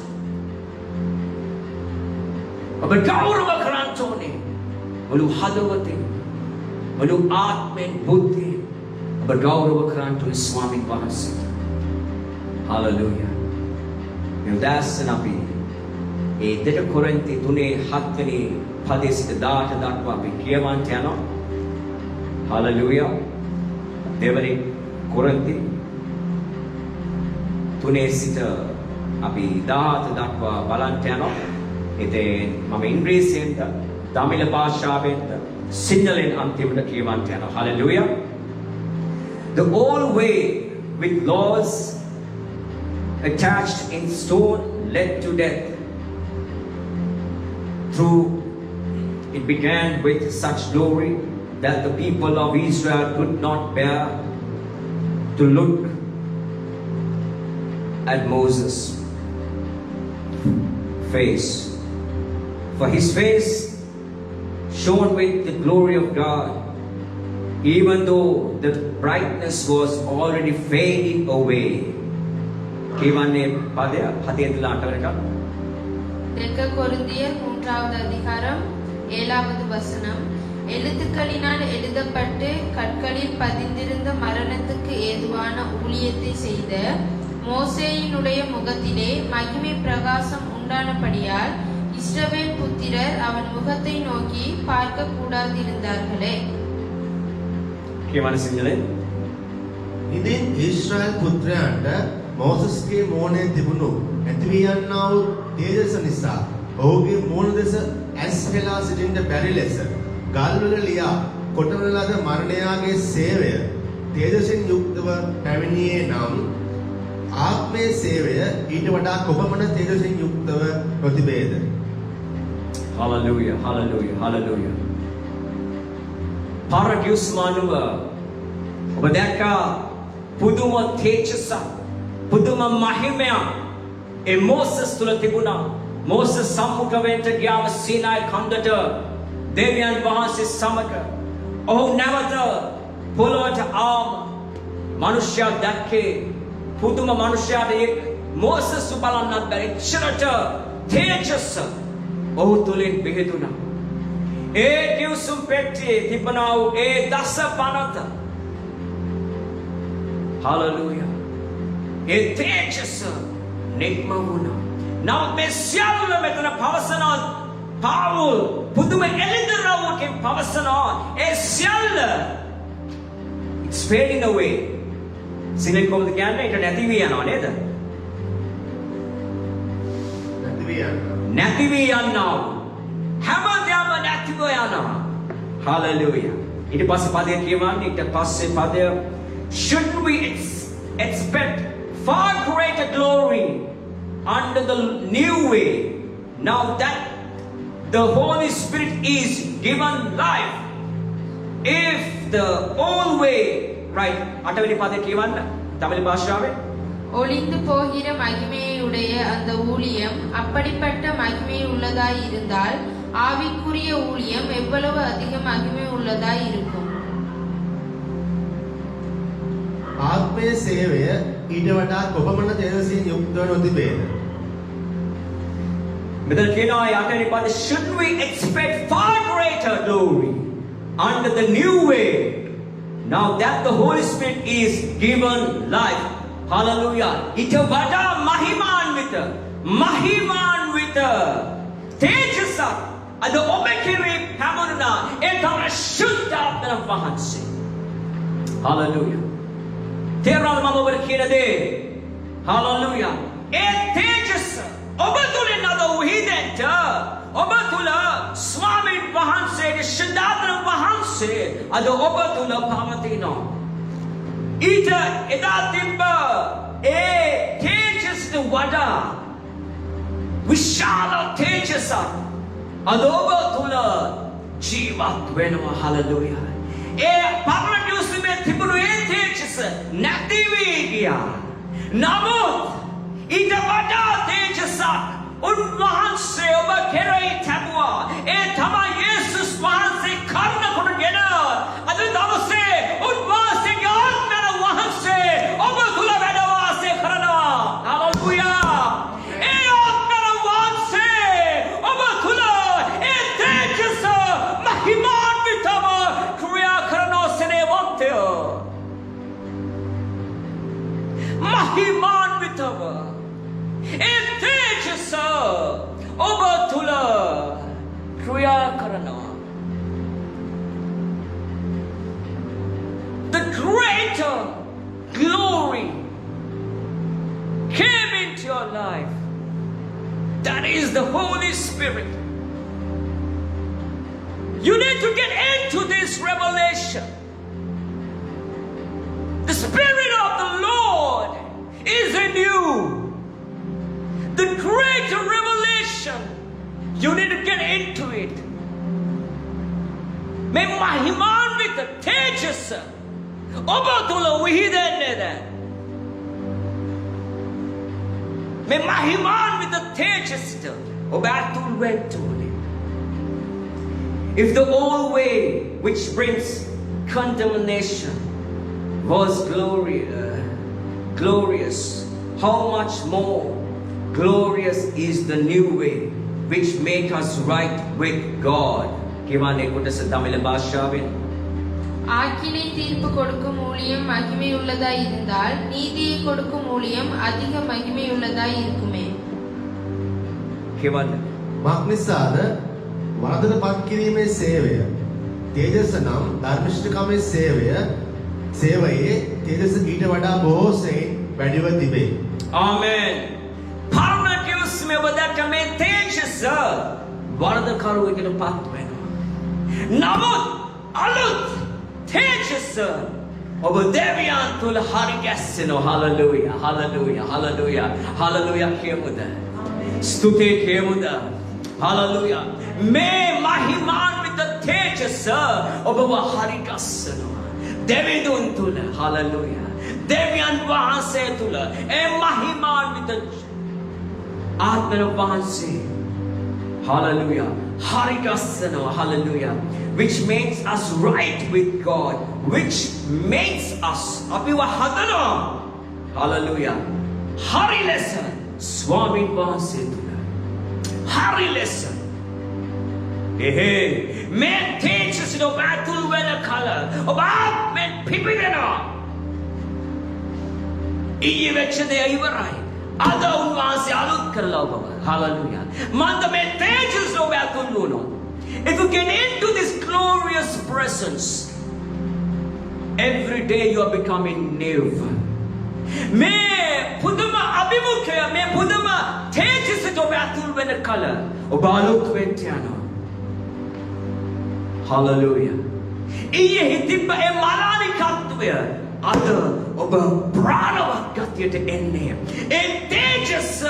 ඔබ ගෞරව කරන්න ඕනේ. මුළු හදවතින්, මුළු ආත්මෙන්, බුද්ධියෙන් ඔබ ගෞරව කරන්න ඕනේ ස්වාමීන් වහන්සේට. හලෙලූයා. මේ උදෑසන අපි ඒ 2 කොරින්ති 3:7 වෙනි පදයේ සිට 18 දක්වා අපි කියවන්ට යනවා. හලෙලූයා. දෙවනි කොරින්ති 3 සිට අපි 18 දක්වා බලන්ට යනවා. ඉතින් මම ඉංග්‍රීසියෙන් තමිල භාෂාවෙන් සිංහලෙන් අන්තිමට කියවන්ට යනවා. Hallelujah. The old way with laws attached in stone led to death. Through it began with such glory that the people of Israel could not bear to look at Moses' face. For his face shone with the glory of God, even though the brightness was already fading away. කියවන්නේ පදය 7-8 වෙනිකම්. 2 கொரிந்தியர் 3வது அதிகாரம் 7வது வசனம். எழுத்துக்களினால் எழுதப்பட்டு கற்களில் பதிந்திருந்த மரணத்துக்கு ஏதுவான ஊழியத்தை செய்த மோசேயினுடைய முகத்திலே மகிமை பிரகாசம் உண்டானபடியால் இஸ்ரவேல் புத்திரர் அவன் முகத்தை நோக்கி பார்க்க கூடாதிருந்தார்களே. කියවන්නේ සිංහලෙන්. ඉතින් ඊශ්‍රායල් පුත්‍රයන්ට මෝසස්ගේ මෝණේ තිබුණු ඇති වී යන්නා වූ තේජස නිසා ඔහුගේ මෝණ දෙස ඇස් හෙලා සිටින්න බැරි ලෙස ගල්වල ලියා කොටවන ලද මරණයාගේ සේවය තේජසින් යුක්තව පැමිණියේ නම් ආත්මයේ සේවය ඊට වඩා කොපමණ තේජසින් යුක්තව ප්‍රතිබේද. Hallelujah, hallelujah, hallelujah. Paradise manuව ඔබ දැක්කා පුදුම තේජස, පුදුම මහිමය ඒ මෝසස් තුල තිබුණා. මෝසස් සම්මුඛ වෙන්න ගියාම සීනායි කන්දට දෙවියන් වහන්සේ සමග ඔහු නැවත පොළොවට ආම මනුෂ්‍යයා දැක්කේ පුදුම මනුෂ්‍යයාට මෝසස් බලන්නත් බැරි එච්චරට තේජස ඔහු තුලින් බෙහෙතුණා. ඒ කිව්සුම් පෙට්ටියේ තිබුණා වූ ඒ දස පනත. Hallelujah. ඒ තේජස නික්ම වුණා. නමුත් මේ සියල්ල මෙතන පවසනවා පාවුල් පුදුම එළිදරව්වකින් පවසනවා ඒ සියල්ල it's fading away. සිංහල කොහොමද කියන්නේ? ඒක නැති වී යනවා නේද? නැති වී යනවා. හැමදාම නැතිව යනවා. Hallelujah. ඊට පස්සේ පදේ කියවන්නේ ඊට පස්සේ පදය should we expect far greater glory under the new way now that the Holy Spirit is given life if the old way right අටවෙනි පදේ කියවන්න தமிழ் භාෂාවෙන් ஒளிந்து போகிற மகிமையுடைய அந்த ஊழியம் அப்படிப்பட்ட மகிமை உள்ளதாய் இருந்தால் ஆவிக்குரிய ஊழியம் எவ்வளவு அதிக மகிமை உள்ளதாய் இருக்கும் ආත්මයේ සේවය ඊට වඩා කොපමණ තේජසින් යුක්තව නොතිබේද? මෙතන කියනවා යටවෙනි පදේ should we expect far greater glory under the new way now that the Holy Spirit is given life. Hallelujah. ඊට වඩා මහිමාන්විත තේජසක් අද ඔබ කෙරෙහි පැමුණා. ඒ තමයි ශුද්ධාත්මන වහන්සේ. Hallelujah. තේරුණාද මම ඔබට කියන දේ? Hallelujah. ඒ තේජස ඔබ තුලින් අද උහිදෙන්ට ඔබ තුල ස්වාමීන් වහන්සේගේ ශුද්ධාත්මන වහන්සේ අද ඔබ තුල පවතිනවා. ඊට එදා තිබ්බ ඒ තේජස්ට වඩා විශාල තේජසක් අද ඔබ තුල ජීවත් වෙනවා. හලෙලූයා. ඒ පරණ යුසුමේ තිබුණු ඒ තේජස නැති වී ගියා. නමුත් ඊට වඩා තේජසක් උන්වහන්සේ ඔබ කෙරෙහි තැබුවා. ඒ තමයි යේසුස් වහන්සේ කරුණ කොටගෙන අද දවසේ උන්වහන්සේගේ ආත්මන වහන්සේ ඔබ තුල වැඩ වාසය කරනවා. හලෙලූයා. ඒ ආත්මන වහන්සේ ඔබ තුල ඒ තේජස මහිමාන්විතව ක්‍රියා කරනවා. සෙනෙවන්තය මහිමාන්විතව ඒ තේජස ඔබ තුල ක්‍රියා කරනවා. The greater glory came into your life. That is the Holy Spirit. You need to get into this revelation. The Spirit of the Lord is in you. The greater revelation, you need to get into it. May මහිමාන්විත තේජස ඔබ තුල විහිදෙන්නේද? මේ මහිමාන්විත තේජසට ඔබ අතුල් වෙන්න ඕනේ. If the old way which brings condemnation was glorious, how much more glorious is the new way which make us right with God. කියවන්නේ කොටස தமிழ் භාෂාවෙන් ஆக்கினை தீர்ப்பு கொடுக்கும் ஊழியம் மகிமை உள்ளதாய் இருந்தால் நீதியை கொடுக்கும் ஊழியம் அதிக மகிமை உள்ளதாய் இருக்குமே. කියවන්න මක්නිසාද වරදට පත් කිරීමේ සේවය තේජස නම් ධර්මිෂ්ඨකමේ සේවයේ තේජස ඊට වඩා බොහෝ සෙයින් වැඩිව තිබේ. ආමෙන්. පරණ කිව්ස්මේ ඔබට මේ තේජස වරදකරුවෙකුට පත් වෙනවා. නමුත් අලුත් තේජස ඔබ දෙවියන් තුල හරි ගැස්සෙනවා. හලෙලූයා හලෙලූයා හලෙලූයා හලෙලූයා කියමුද? ස්තුතිය කියමුද? හලෙලූයා. මේ මහිමාන්විත තේජස ඔබව හරි ගැස්සෙනවා. දෙවියන් තුල හලෙලූයා. දෙවියන් වහන්සේ තුල ඒ මහිමාන්විත ආත්මන වහන්සේ hallelujah hari gassana hallelujah which makes us right with God, which makes us apiwa hadana hallelujah hari lesson swami vaanse tula hari lesson ehe men teaches no batul wena kala obat men pipidena iye vechade ivarai ada unvaanse alut karala baba hallelujah manda men teaches no batul no. If you get into this glorious presence, every day you are becoming new. Me puduma abimukya, me puduma tejis to batul when color. Obaluk ventiano. Hallelujah. ඊයේ හිතිබ්බ ඒ මාලානිකත්වය අද ඔබ ප්‍රාණවත් ගතියට එන්නේ. ඒ තේජස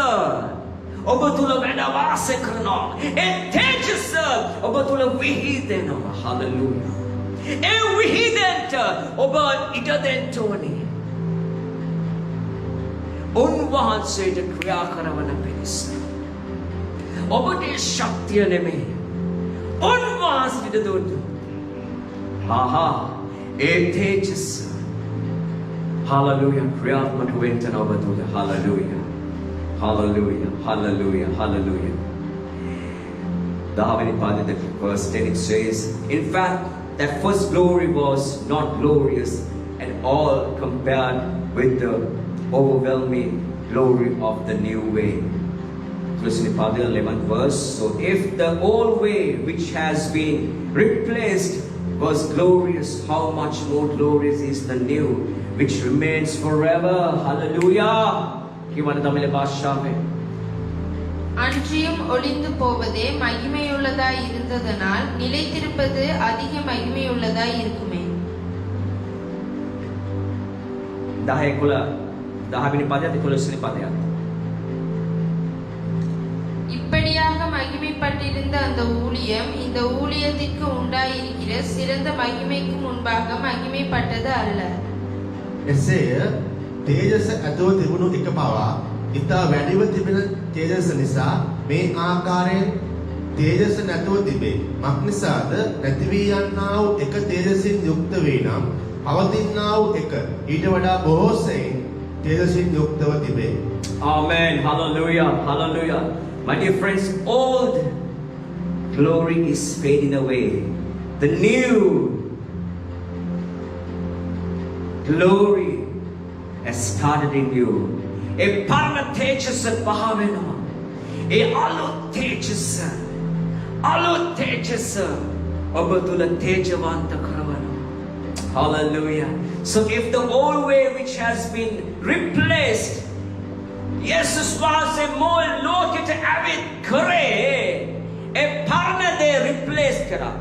ඔබ තුල වැඩ වාසය කරනවා. ඒ තේජස ඔබ තුල විහිදෙනවා. හලෙලූයා. ඒ විහිදෙන්ට ඔබ ඉඩ දෙන්න ඕනේ. උන්වහන්සේට ක්‍රියා කරවන පිණිස. ඔබට ශක්තිය නෙමෙයි. උන්වහන්සේට දුන්න. ඒ තේජස. හලෙලූයා. ක්‍රියාත්මක වෙන්න ඔබ තුල. Hallelujah. Hallelujah, hallelujah, hallelujah. The verse 10 it says, in fact, that first glory was not glorious at all compared with the overwhelming glory of the new way. Listen to the 11th verse. So if the old way which has been replaced was glorious, how much more glorious is the new which remains forever. Hallelujah. அன்றியும் ஒளிந்து போவதே மகிமையுள்ளதாய் இருந்ததனால் நிலைத்திருப்பது அதிக மகிமையுள்ளதாய் இருக்குமே. 10 පදයට 11 පදයට. இப்படியாக மகிமைப்பட்டிருந்த அந்த ஊழியம் இந்த ஊழியத்திற்கு உண்டாயிருக்கிற சிறந்த மகிமைக்கு முன்பாக மகிமைப்பட்டது அல்ல. එසේය තේජස ඇතුව තිබුණු එක පවා ඉතා වැඩිව තිබෙන තේජස නිසා මේ ආකාරයෙන් තේජස නැතුව තිබේ. මක්නිසාද නැති වී යන්නා වූ එක තේජසින් යුක්ත වේ නම් පවතිනා වූ එක ඊට වඩා බොහෝ සෙයින් තේජසින් යුක්තව තිබේ. Amen. Hallelujah. Hallelujah. My dear friends, old glory is fading away. The new glory has started in you. A parma tejas pahavena. A alu tejas. Alu tejas. Obatula tejavanta karavana. Hallelujah. So if the old way which has been replaced, Jesus was a more lokit avid kare. A parna de replace kara.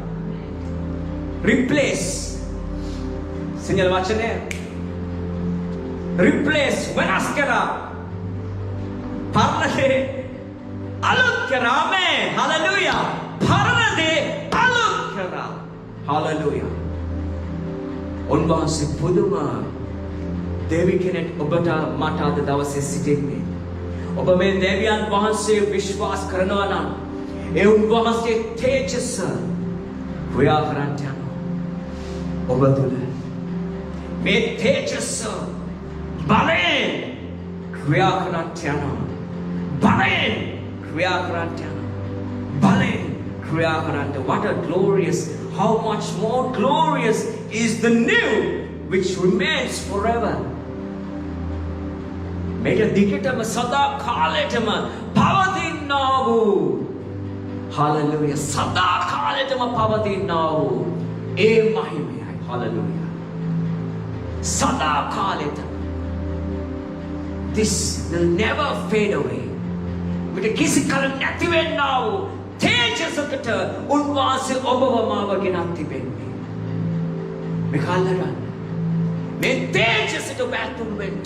Replace. Single vachane. Replace වෙනස් කරා පරණේ අලුත් කරා. Amen. Hallelujah. පරණේ අලුත් කරා. Hallelujah. උන්වහන්සේ පුදුම දෙවි කෙනෙක් ඔබට මට අද දවසේ සිටින්නේ. ඔබ මේ දෙවියන් වහන්සේ විශ්වාස කරනවා නම් ඒ උන්වහන්සේ තේජස ක්‍රියා කරන්න යනවා ඔබ තුල. මේ තේජස බලෙන් ක්‍රියා කරන්න යනවා. බලෙන් ක්‍රියා කරන්න යනවා. බලෙන් ක්‍රියා කරන්න. What a glorious, how much more glorious is the new which remains forever. මේක දිගටම සදා කාලෙටම පවතිනා වූ. Hallelujah. සදා කාලෙටම පවතිනා වූ ඒ මහිමයයි. Hallelujah. සදා කාලෙටම. This will never fade away. With a kisi kala නැති වෙන්නා වූ තේජසකට උන්වහන්සේ ඔබව මාව ගෙනත් තිබෙන්නේ. මේක අල්ලගන්න. මේ තේජසට බැතුම් වෙන්න.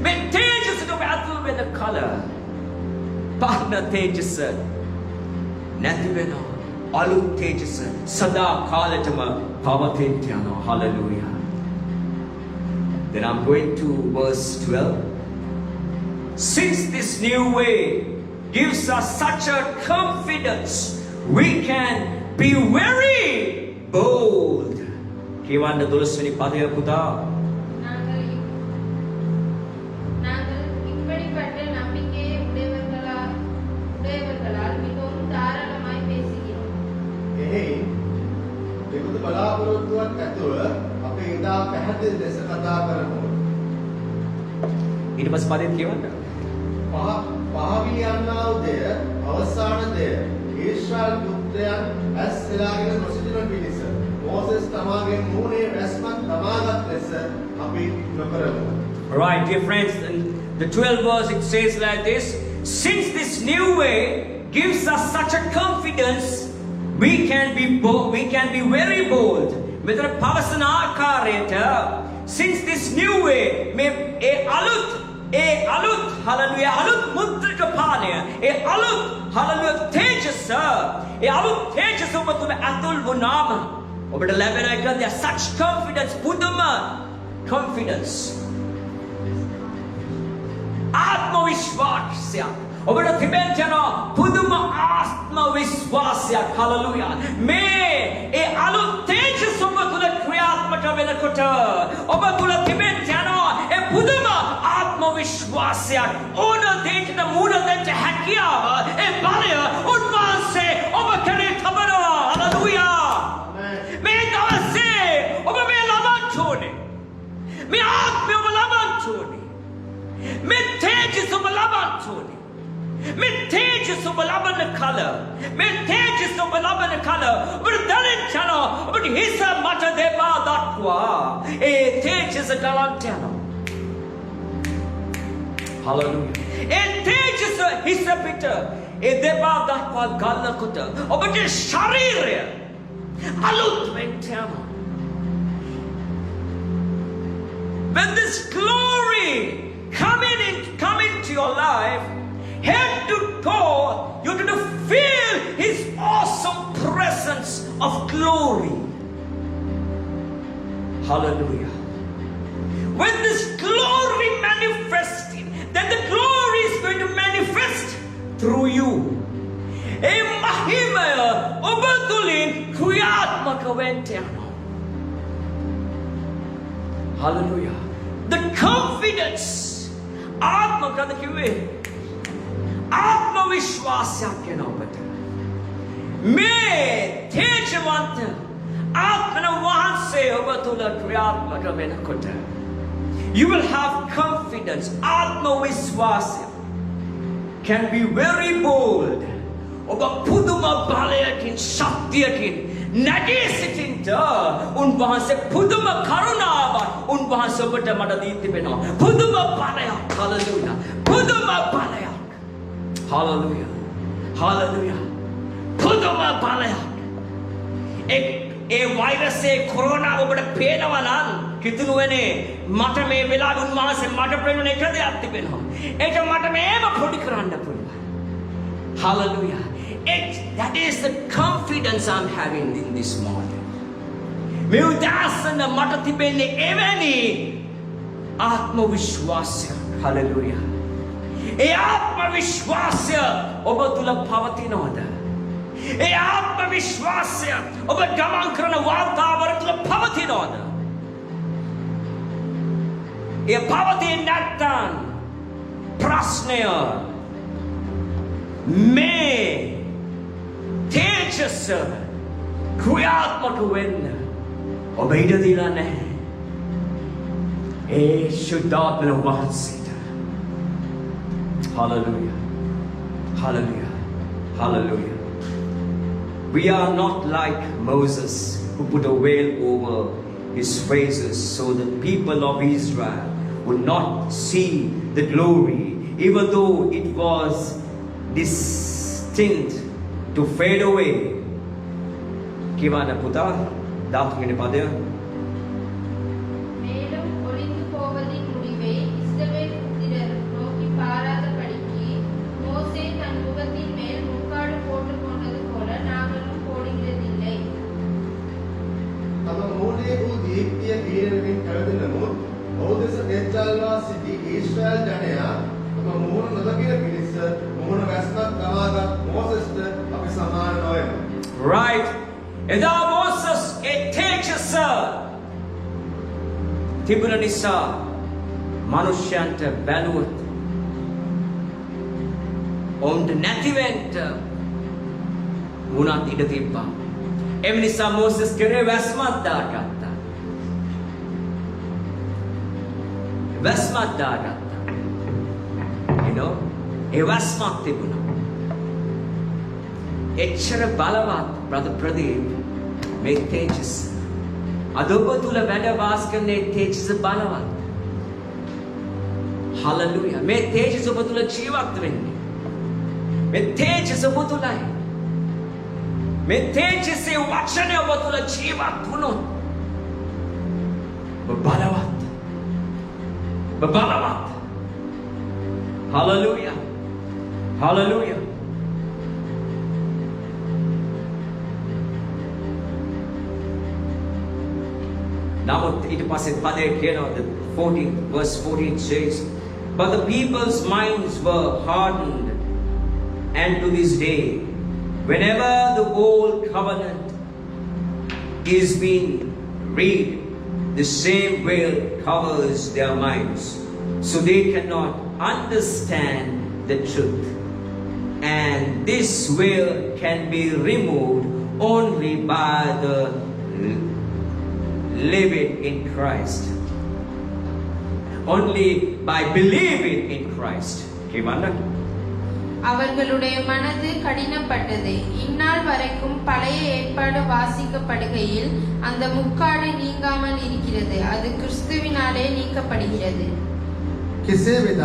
මේ තේජසට බැතුම් වෙන කල පහන තේජස නැති වෙනවා. අලුත් තේජස සදා කාලෙටම පවතින්න යනවා. Hallelujah. Then I'm going to verse 12. Since this new way gives us such a confidence, we can be very bold. Kiwanda dulaswani padaya puta. நாங்கள் இப்படிப்பட்ட நம்பிக்கையை உடையவர்களால் மிகவும் தாராளமாய் பேசுகிறோம். එහෙයි දෙකුත් බලාපොරොත්තුවක් ඇතුව අපි ඉදා පැහැදිලි ලෙස කතා කරමු. ඊට පස්සේ පදේ කියවන්න. පහවී යන්නා වූ දෙය අවසාන දෙය ඊශ්‍රායල් පුත්‍රයන් ඇස් එලාගෙන නොසිටින පිණිස මෝසෙස් තමාගේ මූණේ රැස්මක් තමාගත් ලෙස අපි නොකරමු. Right, dear friends, and the 12th verse it says like this: since this new way gives us such a confidence, we can be very bold. මෙතන පවසන ආකාරයට since this new way මේ අලුත් hallelujah අලුත් මුද්‍රික පානය අලුත් hallelujah තේජස අලුත් තේජස ඔබ තුළ ඇතුල් වුණාම ඔබට ලැබෙන එක there such confidence පුදුම confidence ආත්ම විශ්වාසයක් ඔබට තිබෙන පුදුම ආත්ම විශ්වාසයක් hallelujah මේ අලුත් තේජස ඔබ තුළ ක්‍රියාත්මක වෙනකොට ඔබ තුළ තිබෙන පුදුම ආත්ම විශ්වාසයක් ඕන දෙයකට මුහුණ දෙන්න හැකියාව බලය උන්වහන්සේ ඔබ කෙරේ තබනවා hallelujah මේ දවසේ ඔබ මේ ලබන්න ඕනේ මේ ආත්මය ඔබ ලබන්න ඕනේ මේ තේජස ඔබ ලබන්න ඕනේ මේ තේජස ඔබ ලබන කල මේ තේජස ඔබ ලබන කල ඔබට දැනෙන්න යනවා ඔබට හිස මත දෙපා දක්වා තේජස ගලන්ට යනවා hallelujah තේජස හිස පිට දෙපා දක්වා ගලනකොට ඔබට ශරීරය අලුත් වෙන්න යනවා when this glory come into your life head to toe you're going to feel his awesome presence of glory hallelujah when this glory manifesting then the glory is going to manifest through you mahimaya obatulin kriyatmaka wentana hallelujah the confidence atmakada kiwe atma vishwasyak කියන ඔබට මේ තේජවන්ත ආත්මන වහන්සේ ඔබ තුළ ක්‍රියාත්මක වෙනකොට you will have confidence atma vishwasya can be very bold ඔබ පුදුම බලයකින් ශක්තියකින් නැගී සිටින්න උන්වහන්සේ පුදුම කරුණාවක් උන්වහන්සේ ඔබට මට දී තිබෙනවා පුදුම බලයක් hallelujah පුදුම බලයක් hallelujah hallelujah පුදුම බලයක් වෛරසයේ කොරෝනා ඔබට පේනවා නම් කිතුණුවනේ මට මේ වෙලාවේ උන්වහන්සේ මට පෙනුන එක දෙයක් තිබෙනවා ඒක මට මේව පොඩි කරන්න පුළුවන් hallelujah that is the confidence I'm having in this morning මේ උදාසන මට තිබෙන්නේ එවැනි ආත්ම විශ්වාසයක් hallelujah ආත්ම විශ්වාසය ඔබ තුල පවතිනවද ආත්ම විශ්වාසය ඔබ ගමන් කරන වාතාවරණය තුල පවතිනවද පවතින්නේ නැත්නම් ප්‍රශ්නය මේ තේජස ක්‍රියාත්මක වෙන්න ඔබ ඉඩ දීලා නැහැ ශුද්ධාත්ම වහන්සේට hallelujah hallelujah hallelujah we are not like Moses who put a veil over his faces so the people of Israel would not see the glory even though it was destined to fade away kivana puta dathmine padaya மேலும் ஒளிந்து போவதின் முடிவை இஸ்ரவேல் புத்திரர் நோக்கி பாராதபடிக்கு மோசே தன் முகத்தின் மேல் முக்காடு போட்டுக் கொண்டது போல நாங்களும் போடுகிறதில்லை තම මූලයේ වූ දීප්තිය හීනමින් කැළදෙන නමුත් ඔහු දෙස නෙච්චල්වා සිටි ඊශ්‍රායල් ජනයා තම මුහුණ නොදකින පිණිස මුහුණ වැස්මක් තබාගත් මෝසෙස්ට අපි සමාන නොවෙමු. right එදා මෝසස් තේජස තිබුණ නිසා මනුෂ්‍යයන්ට බැලුවොත් ඔවුන්ට නැතිවෙන්න වුණත් ඉඩ තිබ්බා එම නිසා මෝසස් කෙරේ වැස්මක් දාගත්තා වැස්මක් දාගත්තා you know ඒ වැස්මක් තිබුණා එච්චර බලවත් brother Pradeep මේ තේජස අද ඔබ තුල වැඩ වාස කරන තේජස බලවත් hallelujah මේ තේජස ඔබ තුල ජීවත් වෙන්නේ මේ තේජස ඔබ තුලයි මේ තේජසේ වචනය ඔබ තුල ජීවත් වුණොත් බලවත්. බලවත්. Hallelujah. Hallelujah. Now ඊට පස්සේ පදේ කියනවා, the 14th verse 14 says, but the people's minds were hardened, and to this day, whenever the old covenant is being read, the same veil covers their minds, so they cannot understand the truth. And this veil can be removed only by the living in Christ. Only by believing in Christ. Kivanda? அவர்களுடைய மனது கடினப்பட்டது. இந்நாள் வரைக்கும் பழைய ஏற்பாடு வாசிக்கப்படுகையில் அந்த முக்காடு நீங்காமல் இருக்கிறது. அது கிறிஸ்துவினாலே நீக்கப்படுகிறது. කෙසේ වෙතත්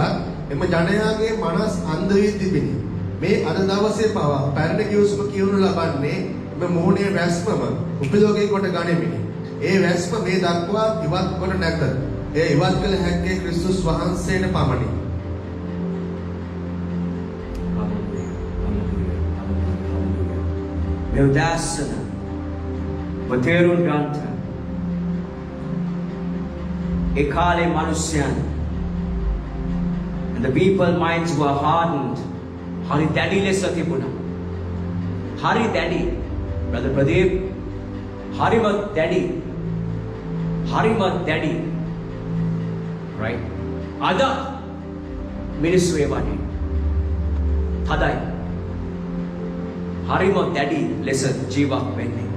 එම ජනයාගේ මනස් අන්ධ වී තිබිනි. මේ අද දවසේ පවා පැරණි කියුසුම කියවනු ලබන්නේ එම මොහොනේ වැස්මම උපයෝගී කොට ගනිමිනි. ඒ වැස්ම මේ දක්වා ඉවත් කොට නැත. ඒ ඉවත් කළ හැක්කේ ක්‍රිස්තුස් වහන්සේට පමණි. මේ උදාසන වතේරුන් ගන්ත ඒ කාලේ මිනිස්යන් and the people minds were hardened. Hari daddy lesa tibuna. Hari daddy, brother Pradeep. Harimat daddy. Harimat daddy. Right? Ada ministry evani. Thadai. Harimat daddy lesa jiva wenni.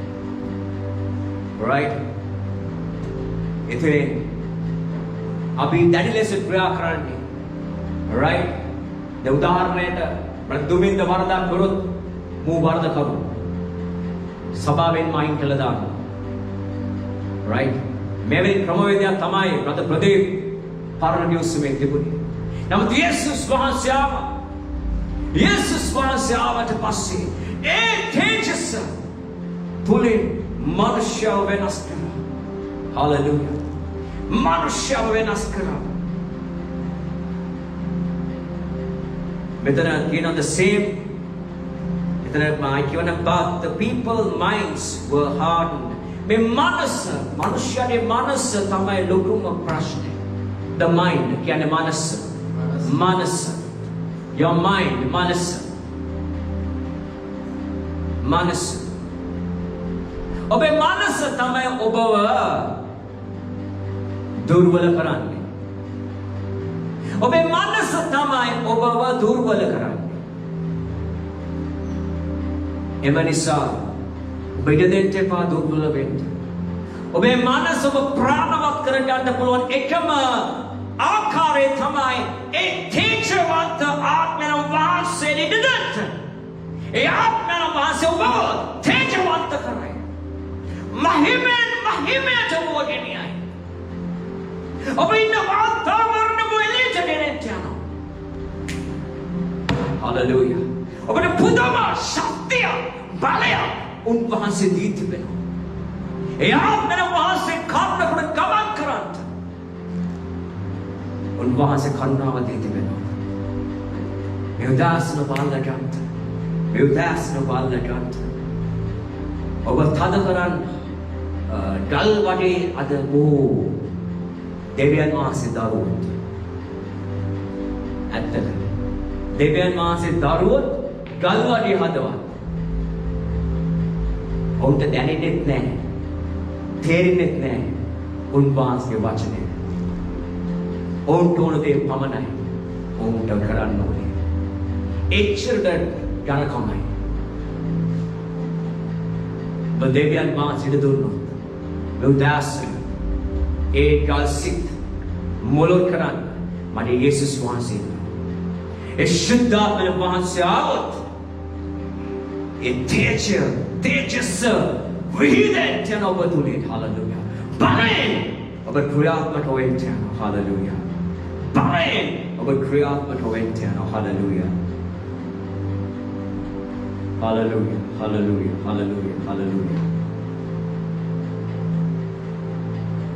Right? Ithre abhi daddy lesa kriya karanne. Right? The උදාහරණයට ප්‍රදුමින්ද වරදක් කරොත් මූ වරද කරු. සභාවෙන් මයින් කළා දාන්න. Right? මෙවැනි ක්‍රමවේදයක් තමයි brother ප්‍රදීප් පරණ නිවසේම තිබුණේ. නමුත් යේසුස් වහන්සේ ආවට පස්සේ ඒ තේජස තුලින් මනුෂ්‍යව වෙනස් කළා. Hallelujah. මනුෂ්‍යව වෙනස් කළා. Whether again on the same, but the people's minds were hardened. Me manasa, manushya manasa tamai lokuma prashne. The mind, kyane manasa. Your mind, manasa. Obe manasa tamai obawa durwala karanne. ඔබේ මනස තමයි ඔබව දුර්වල කරන්නේ. එම නිසා ඔබ ඉඩ දෙන්න එපා දුර්වල වෙන්න. ඔබේ මනස ඔබ ප්‍රාණවත් කරගන්න පුළුවන් එකම ආකාරය තමයි ඒ තේජවන්ත ආත්මන වාසය ඉඩ දෙන්න. ඒ ආත්මන වාසය ඔබ තේජවන්ත කරයි. මහිමයට වෝගෙනියයි. ඔබ ඉන්න වාතාවරණ Hallelujah. ඔබට පුදුම ශක්තිය බලය උන්වහන්සේ දී තිබෙනවා. ඒ ආත්මන වහන්සේ කරුණකට ගමන් කරන්න. උන්වහන්සේ කරුණාව දී තිබෙනවා. මේ උදාසන බලගන්න. ඔබ තද කරන් ගල් වටේ අද බොහෝ දෙවියන් වහන්සේ දරුවෝ. ඇත්තද? දෙවියන් වහන්සේ දරුවොත් ගල් වටේ හදවත්. ඔවුන්ට දැනෙන්නෙත් නැහැ. තේරෙන්නෙත් නැහැ. උන්වහන්සේගේ වචනය. ඔවුන්ට ඕන දේ පමණයි. ඔවුන්ට කරන්න ඕනේ. එච්චරට ගණකමයි. දෙවියන් වහන්සේට දුන්නොත් උදාසන ඒ ගල් සිත් මොළොත් කරන්න මට යේසුස් වහන්සේ ඒ ශුද්ධාත්මය වහන්සේ ආවොත් ඒ තේජස විහිදෙන්න යන ඔබ තුලින් හලලුයා. බලයෙන් ඔබ ක්‍රියාත්මක වෙන්න යන හලලුයා. බලයෙන් ඔබ ක්‍රියාත්මක වෙන්න යන හලලුයා. Hallelujah.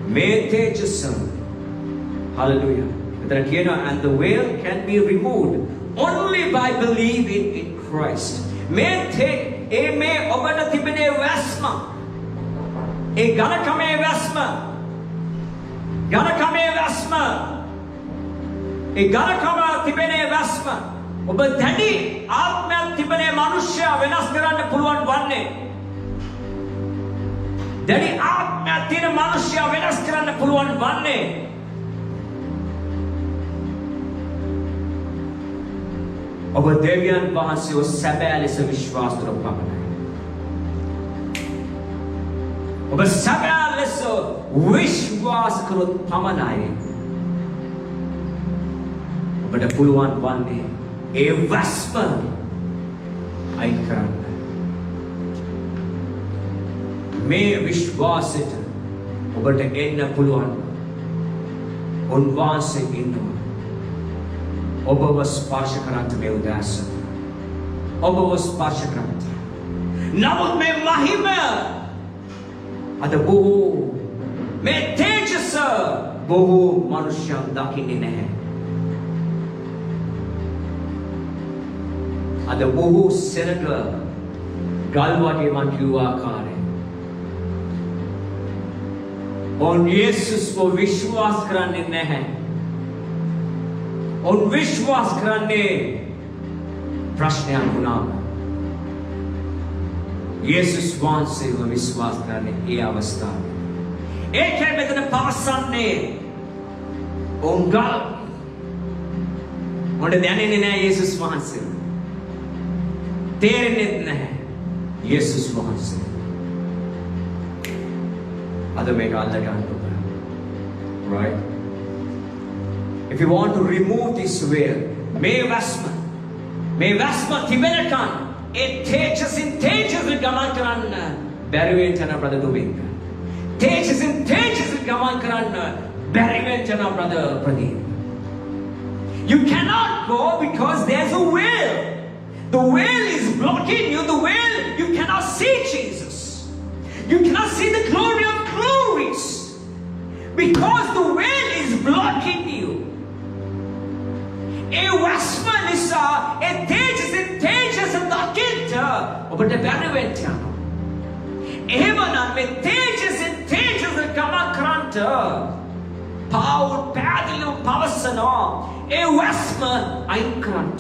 මේ තේජස hallelujah මෙතන කියනවා and the veil can be removed only by believing in Christ මේ ඔබට තිබෙන වැස්ම ඒ ඝනකමේ වැස්ම ඒ ඝනකම තිබෙන වැස්ම ඔබ දැඩි ආත්මයක් තිබෙන මනුෂ්‍යයා වෙනස් කරන්න පුළුවන් වන්නේ දැඩි ආත්මයක් තියෙන මනුෂ්‍යයා වෙනස් කරන්න පුළුවන් වන්නේ ඔබ දෙවියන් වහන්සේව සැබෑ ලෙස විශ්වාස කරන පමණයි ඔබ සැබෑ ලෙස විශ්වාස කරන පමණයි ඔබට පුළුවන් වන්නේ ඒ වස්ම අයින් කරන්න මේ විශ්වාසයට ඔබට එන්න පුළුවන් උන්වහන්සේ ඉන්නවා ඔබව ස්පර්ශ කරන්න මේ උදෑසන ඔබව ස්පර්ශ කරන්න නමුත් මේ මහිම අද බොහෝ මේ තේජස බොහෝ මනුෂ්‍යයන් දකින්නේ නැහැ අද බොහෝ සෙනග ගල් වගේ මන් කිව්ව ආකාරයෙන් ඔවුන් යේසුස්ව විශ්වාස කරන්නේ නැහැ ඔවුන් විශ්වාස කරන්නේ ප්‍රශ්නයක් වුණාම යේසුස් වහන්සේව විශ්වාස කරන්නේ ඒ අවස්ථාවේ ඒකයි මෙතන පවසන්නේ ඔවුන් ගල් මොකද දැනෙන්නේ නැහැ යේසුස් වහන්සේව තේරෙන්නේ නැහැ යේසුස් වහන්සේ අද මේක අල්ලගන්න ඕන right if you want to remove this veil may vasma tibetan it teaches gaman karanna bari වෙන brother Dominga teaches gaman karanna bari වෙන brother Pradeep you cannot go because there's a veil the veil is blocking you the veil you cannot see Jesus you cannot see the glory of glories because the veil is blocking you a vasma nisa a tejas dakinta obata bari වෙන්න එහෙමනම් මේ තේජස් ගමන් කරන්ට පවුල් පැහැදිලිව පවසනවා ඒ වස්ම අයින් කරන්න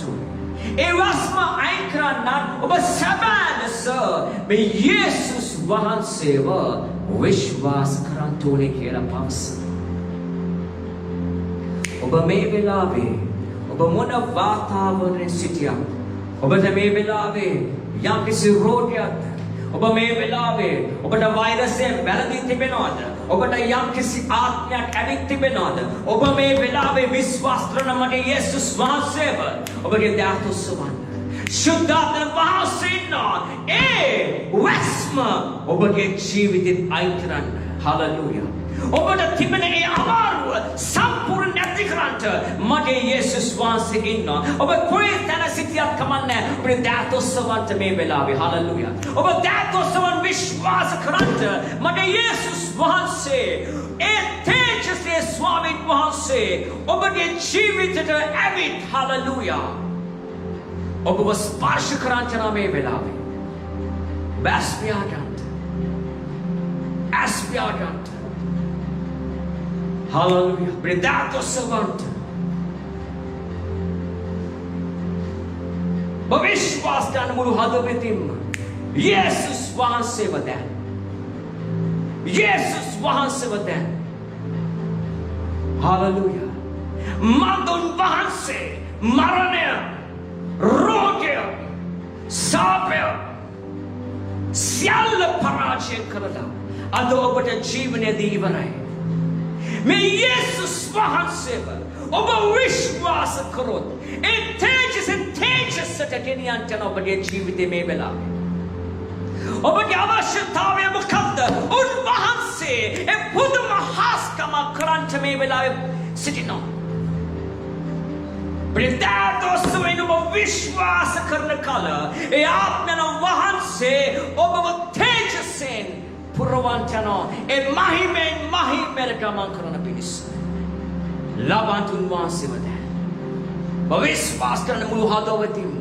ඒ වස්ම අයින් කරන්න ඔබ සැබෑ ලෙස මේ යේසුස් වහන්සේව විශ්වාස කරන්න ඕනේ කියලා පවසනවා ඔබ මේ වෙලාවේ ඔබ මොන වාතාවරණයේ සිටියත් ඔබට මේ වෙලාවේ යම්කිසි රෝගයක්ද ඔබ මේ වෙලාවේ ඔබට වෛරසයෙන් වැළඳී තිබෙනවද ඔබට යම්කිසි ආත්මයක් ඇවිත් තිබෙනවද ඔබ මේ වෙලාවේ විශ්වාස කරන මගේ යේසුස් වහන්සේව ඔබගේ දෑත ඔසවන්න සුද්ධාත්ම වහන්සේනා ඒ වස්ම ඔබගේ ජීවිතෙත් අයින් කරන්න හලෙලූයා ඔබට තිබෙන ඒ අමාරුව සම්පූර්ණ නැති කරන්න මගේ යේසුස් වහන්සේ ඉන්නවා ඔබ කොයි තැන සිටියත් කමන්නේ ඔබේ දෑත ඔසවන්න මේ වෙලාවේ හලෙලූයා ඔබ දෑත ඔසවන්න විශ්වාස කරන්න මගේ යේසුස් වහන්සේ ඒ තේජසේ ස්වාමීන් වහන්සේ ඔබගේ ජීවිතයට ඇවිත් හලෙලූයා ඔබව ස්පර්ශ කරන්න මේ වෙලාවේ ඇස්පියාගන්ට Hallelujah. Bridato savant. Bavishwas kan mulu hadavetim. Jesus වහන්සේව දැන්. Jesus වහන්සේව දැන්. Hallelujah. මන්දුන් වහන්සේ මරණය, රෝගය, සාපය සියල්ල පරාජය කළා. අද ඔබට ජීවනයේදී ඉවරයි. මේ යේසුස් වහන්සේව ඔබ විශ්වාස කරොත් ඒ තේජසට ගෙනියන්න ඔබගේ ජීවිතේ මේ වෙලාවේ ඔබගේ අවශ්‍යතාවය මොකක්ද උන්වහන්සේ ඒ පුදුම හාස්කම කරන්ට මේ වෙලාවේ සිටිනවා ප්‍රියතාවස්වයින් ඔබ විශ්වාස කරන කල ඒ ආත්මන වහන්සේ ඔබව තේජසෙන් පුරව ලබන්ට යනවා. ඒ මහිමෙන් මහිමයට ගමන් කරන පිණිස. ලබන්ට උන්වහන්සේව දැන්. විශ්වාස කරන මුළු හදවතින්ම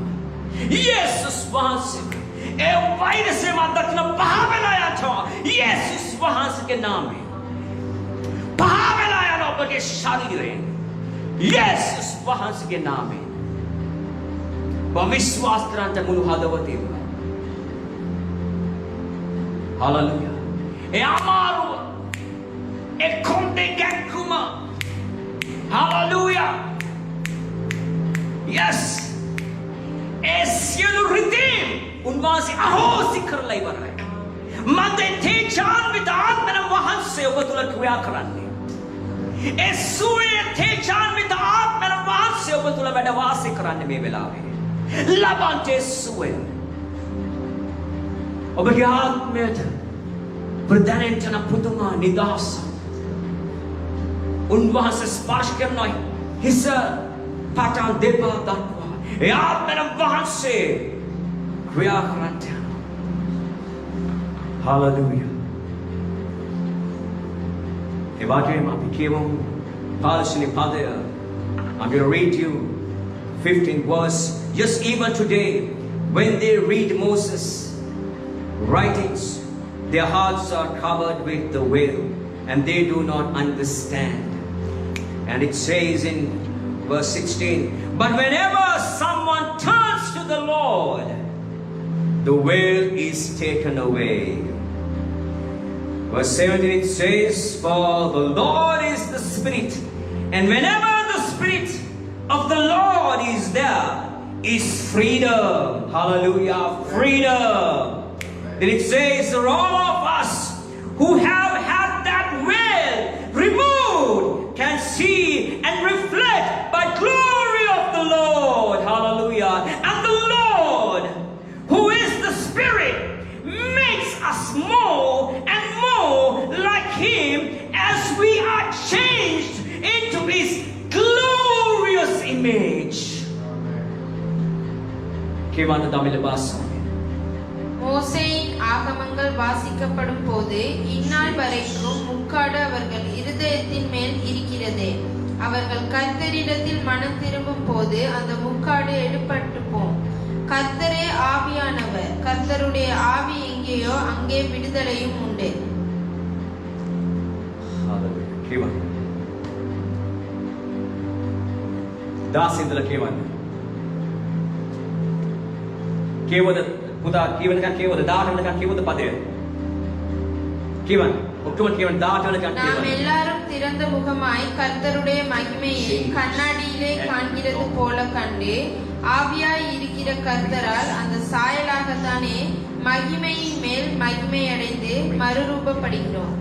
යේසුස් වහන්සේ ඒ වෛරසය මතකන පහවෙලා යනවා. යේසුස් වහන්සේගේ නාමයෙන් පහවෙලා යන ඔබගේ ශරීරයෙන් යේසුස් වහන්සේගේ නාමයෙන් විශ්වාස කරන්ට මුළු හදවතින්ම. හලෙලූයා. ඒ අමාරුව ඒ කොන්දේ ගැක්කුම හලෙලූයා. yes ඒ සියලු රිදීම් උන්වහන්සේ අහෝසි කරලා ඉවරයි. මන්දේ තේජාන්විත ආත්මන වහන්සේ ඔබ තුළ ක්‍රියා කරන්නේ. ඒ සුවේ තේජාන්විත ආත්මන වහන්සේ ඔබ තුළ වැඩ වාසය කරන්නේ මේ වෙලාවේ. ලබන්ට සුවෙන් ඔබගේ ආත්මයට ප්‍රදානයෙන් පුදුම නිදහස උන්වහන්සේ ස්පර්ශ කරනවා. හිස පටන් දෙපා දක්වා ඒ ආත්මන වහන්සේ ක්‍රියා කරන්නට යනවා. හලෙලූයා. ඒ වගේම අපි කියමු පාලශිනි පදය. I'm going to read you 15th verse. Just even today, when they read Moses' writings, their hearts are covered with the veil, and they do not understand. And it says in verse 16, but whenever someone turns to the Lord, the veil is taken away. Verse 17 it says, for the Lord is the Spirit, and whenever the Spirit of the Lord is there, is freedom. Hallelujah. Freedom. Then it says, all of us who have had that veil removed can see and reflect by glory of the Lord. Hallelujah. And the Lord, who is the Spirit, makes us more and more like Him as we are changed into His glorious image. கேவான Tamil பாசம். மோசேயின் ஆகமங்கள் வாசிக்கப்படும் போது இந்நாள் வரைக்கும் முக்காடு அவர்கள் இருதயத்தின் மேல் இருக்கிறதே. அவர்கள் கர்த்தரிடத்தில் மனம் திரும்பும் போது அந்த முக்காடு எடுபட்டு போம். கர்த்தரே ஆவியானவர். கர்த்தருடைய ஆவி எங்கேயோ அங்கே விடுதலையும் உண்டு. கேவான் දාසින්දල කියවන්න. කියවද පුතා කියවනකන් කියවද 18 වෙනකන් කියවද පදය? කියවන්න. ඔක්කොම කියවන්න 18 වෙනකන් நாம் කියවන්න. எல்லாரும் திறந்த முகமாய் கர்த்தருடைய மகிமையை கண்ணாடியிலே காண்கிறது போல கண்டு ஆவியாய் இருக்கிற கர்த்தரால் அந்த சாயலாகத்தானே மகிமையின் மேல் மகிமை அடைந்து மறுரூபப்படுகிறோம்.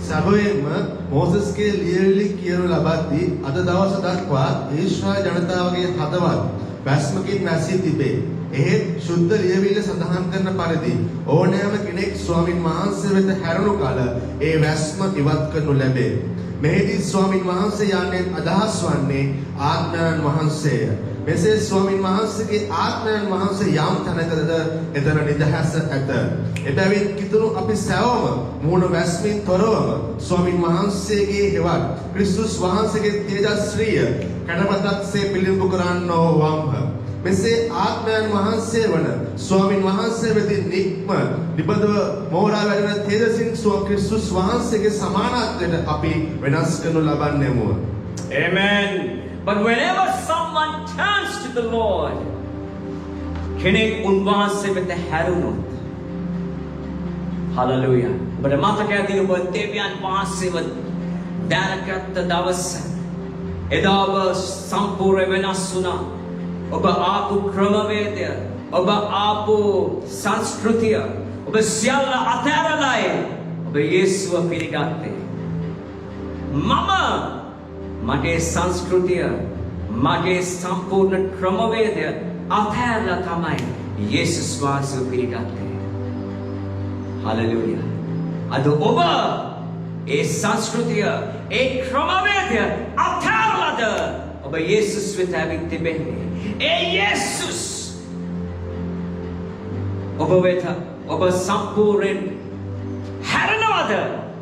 සැබවින්ම මෝසස්ගේ ලියවිලි කියනු ලබද්දී අද දවස දක්වා ඊශ්‍රායල් ජනතාවගේ හදවත් වැස්මකින් නැසී තිබේ. එහෙත් ශුද්ධ ලියවිල්ල සඳහන් කරන පරිදි ඕනෑම කෙනෙක් ස්වාමින් වහන්සේ වෙත හැරුණු කල ඒ වැස්ම ඉවත් කරනු ලැබේ. මෙහිදී ස්වාමින් වහන්සේ යන්නේ අදහස් වන්නේ ආත්මයන් වහන්සේය. මෙසේ ස්වාමින් වහන්සේගේ ආත්මයන් වහන්සේ යම් තැනකද එතන නිදහස ඇත. එබැවින් කිතුණු අපි සෑවම මූණ වැස්මින් තොරවම ස්වාමින් වහන්සේගේ හෙවත් ක්‍රිස්තුස් වහන්සේගේ තේජස්ශ්‍රීය කඩපතක්සේ පිළිඹු කරන්නෝ වම්හ. මෙසේ ආත්මයන් වහන්සේ වන ස්වාමින් වහන්සේ වෙතින් නික්ම නිබඳව මෝරා වැඩෙන තේජසින් ක්‍රිස්තුස් වහන්සේගේ සමානත්වයට අපි වෙනස් කරනු ලබන්නේමු. Amen. But whenever someone turns to the Lord, කෙනෙක් උන්වහන්සේ වෙත හැරුණොත්, hallelujah. ඔබට මතක ඇති ඔබ දෙවියන් වහන්සේව දැනගත් දවස එදා ඔබ සම්පූර්ණ වෙනස් වුණා. ඔබ ආපු ක්‍රමවේදය, ඔබ ආපු සංස්කෘතිය, ඔබ සියල්ල අතහැරලායි ඔබ යේසුව පිළිගත්තේ. මගේ සංස්කෘතිය, මගේ සම්පූර්ණ ක්‍රමවේදය අතහැරලා තමයි යේසුස් වහන්සේව පිළිගත්තේ. හලෙලූයා. අද ඔබ ඒ සංස්කෘතිය, ඒ ක්‍රමවේදය අතහැරලාද ඔබ යේසුස් වෙත ඇවිත් තිබෙන්නේ. ඒ යේසුස් ඔබ වෙත ඔබ සම්පූර්ණ Father,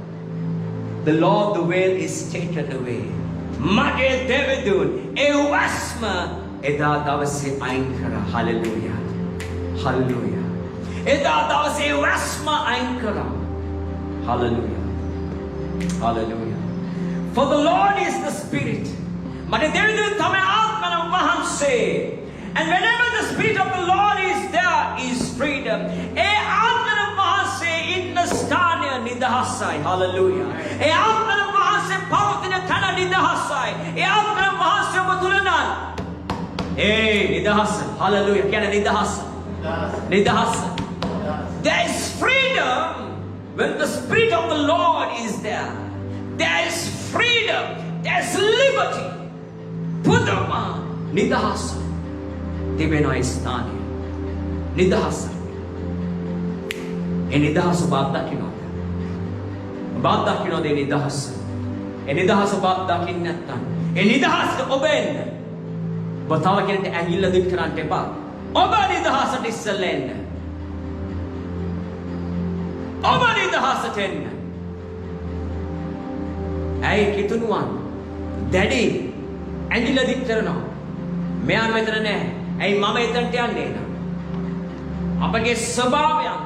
the Lord the veil is taken away. Mage devedun evasma eda davase ain kara. Hallelujah. Hallelujah. Eda davase evasma ain kara. Hallelujah. Hallelujah. For the Lord is the Spirit. Mage devedun tame aatmana vahanse. And whenever the Spirit of the Lord is there, is freedom. E aatmana vahanse inna sthaniya nidahasai. Hallelujah. E aatmana vahanse pavathina thana nidahasai. E aatmana vahanse obatulan. Hey, nidahasa. Hallelujah. Kena nidahasa. Nidahasa. There is freedom when the Spirit of the Lord is there. There is freedom. There is liberty. Pudama. Nidahasa. Tibena isthani. Nidahasa. E nidahasa baat dakinota. Baat dakinota e nidahasa. E nidahasa baat dakin නැත්තම්. E nidahasa ඔබෙන්. බතාව කෙනෙක්ට ඇඟිල්ල දික් කරන්න එපා. ඔබ නිදහසට ඉස්සෙල්ලා එන්න. ඔබ නිදහසට එන්න. ඇයි කිතුණුවන් දැඩි ඇඟිල්ල දික් කරනවා. මෙයා මෙතන නැහැ. ඇයි මම එතනට යන්නේ නෑ. අපගේ ස්වභාවයන්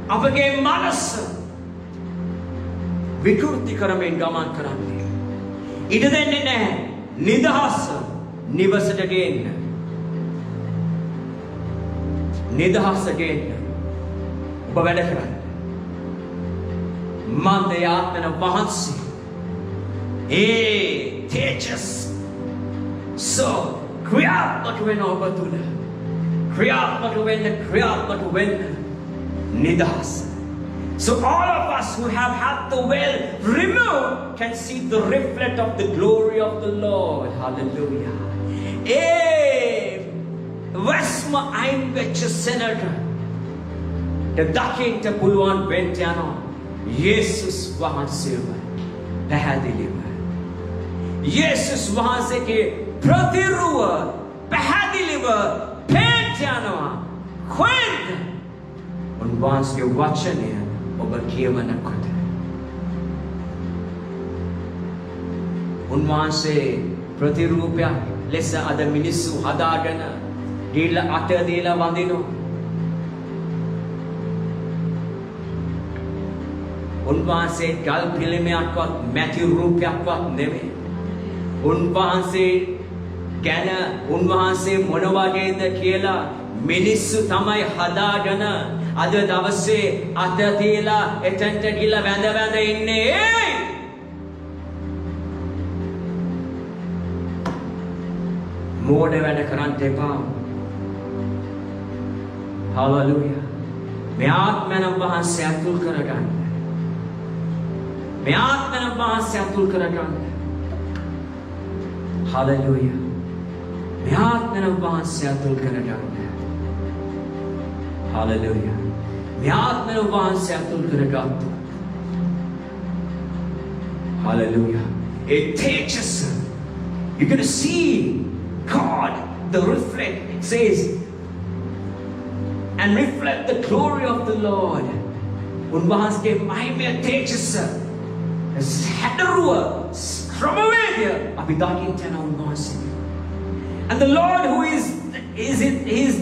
අපගේ මනස විකෘති කරමින් ගමන් කරන්නේ. ඉඩ දෙන්නේ නැහැ. නිදහස නිවසට ගේන්න. නිදහස ගේන්න. ඔබ වැඩ කරන්න. මන්දේ ආත්මන වහන්සේ teaches so ක්‍රියාත්මක වෙන ඔබ තුල ක්‍රියාත්මක වෙන්න නිදහස. So all of us who have had the veil removed can see the reflect of the glory of the Lord. Hallelujah. වස්ම අයින් වෙච්ච සෙනට දකින්න පුළුවන් වෙන්න යනවා. යේසුස් වහන්සේව පැහැදිලිව. යේසුස් වහන්සේගේ ප්‍රතිරුව පැහැදිලිව පේන්න යනවා. කොහෙන්ද? උන්වහන්සේගේ වචනය ඔබ කියවනකොට. උන්වහන්සේ ප්‍රතිරූපයක් ලෙස අද මිනිස්සු හදාගෙන දීලා අත දීලා වඳිනවා. උන්වහන්සේ ගල් පිළිමයක්වත් මැටි රූපයක්වත් නෙමෙයි. උන්වහන්සේ ගැන උන්වහන්සේ මොන වගේද කියලා මිනිස්සු තමයි හදාගෙන අද දවසේ අත තියලා එතනට ගිහලා වැඳ ඉන්නේ. මෝඩ වැඩ කරන්න එපා. Hallelujah. මේ ආත්මයන් වහන්සේ අතුල් කරගන්න. මේ ආත්මයන් වහන්සේ අතුල් කරගන්න. Hallelujah. මේ ආත්මයන් වහන්සේ අතුල් කරගන්න. Hallelujah. මේ ආත්මයන් වහන්සේ අතුල් කරගත්තා. Hallelujah. It teaches. You're going to see God, the reflect, it says, and reflect the glory of the Lord. උන්වහන්සේගේ මහිමය teaches. හැඩරුව ක්‍රමවේදය අපි දකින්න යන උන්වහන්සේ. And the Lord who is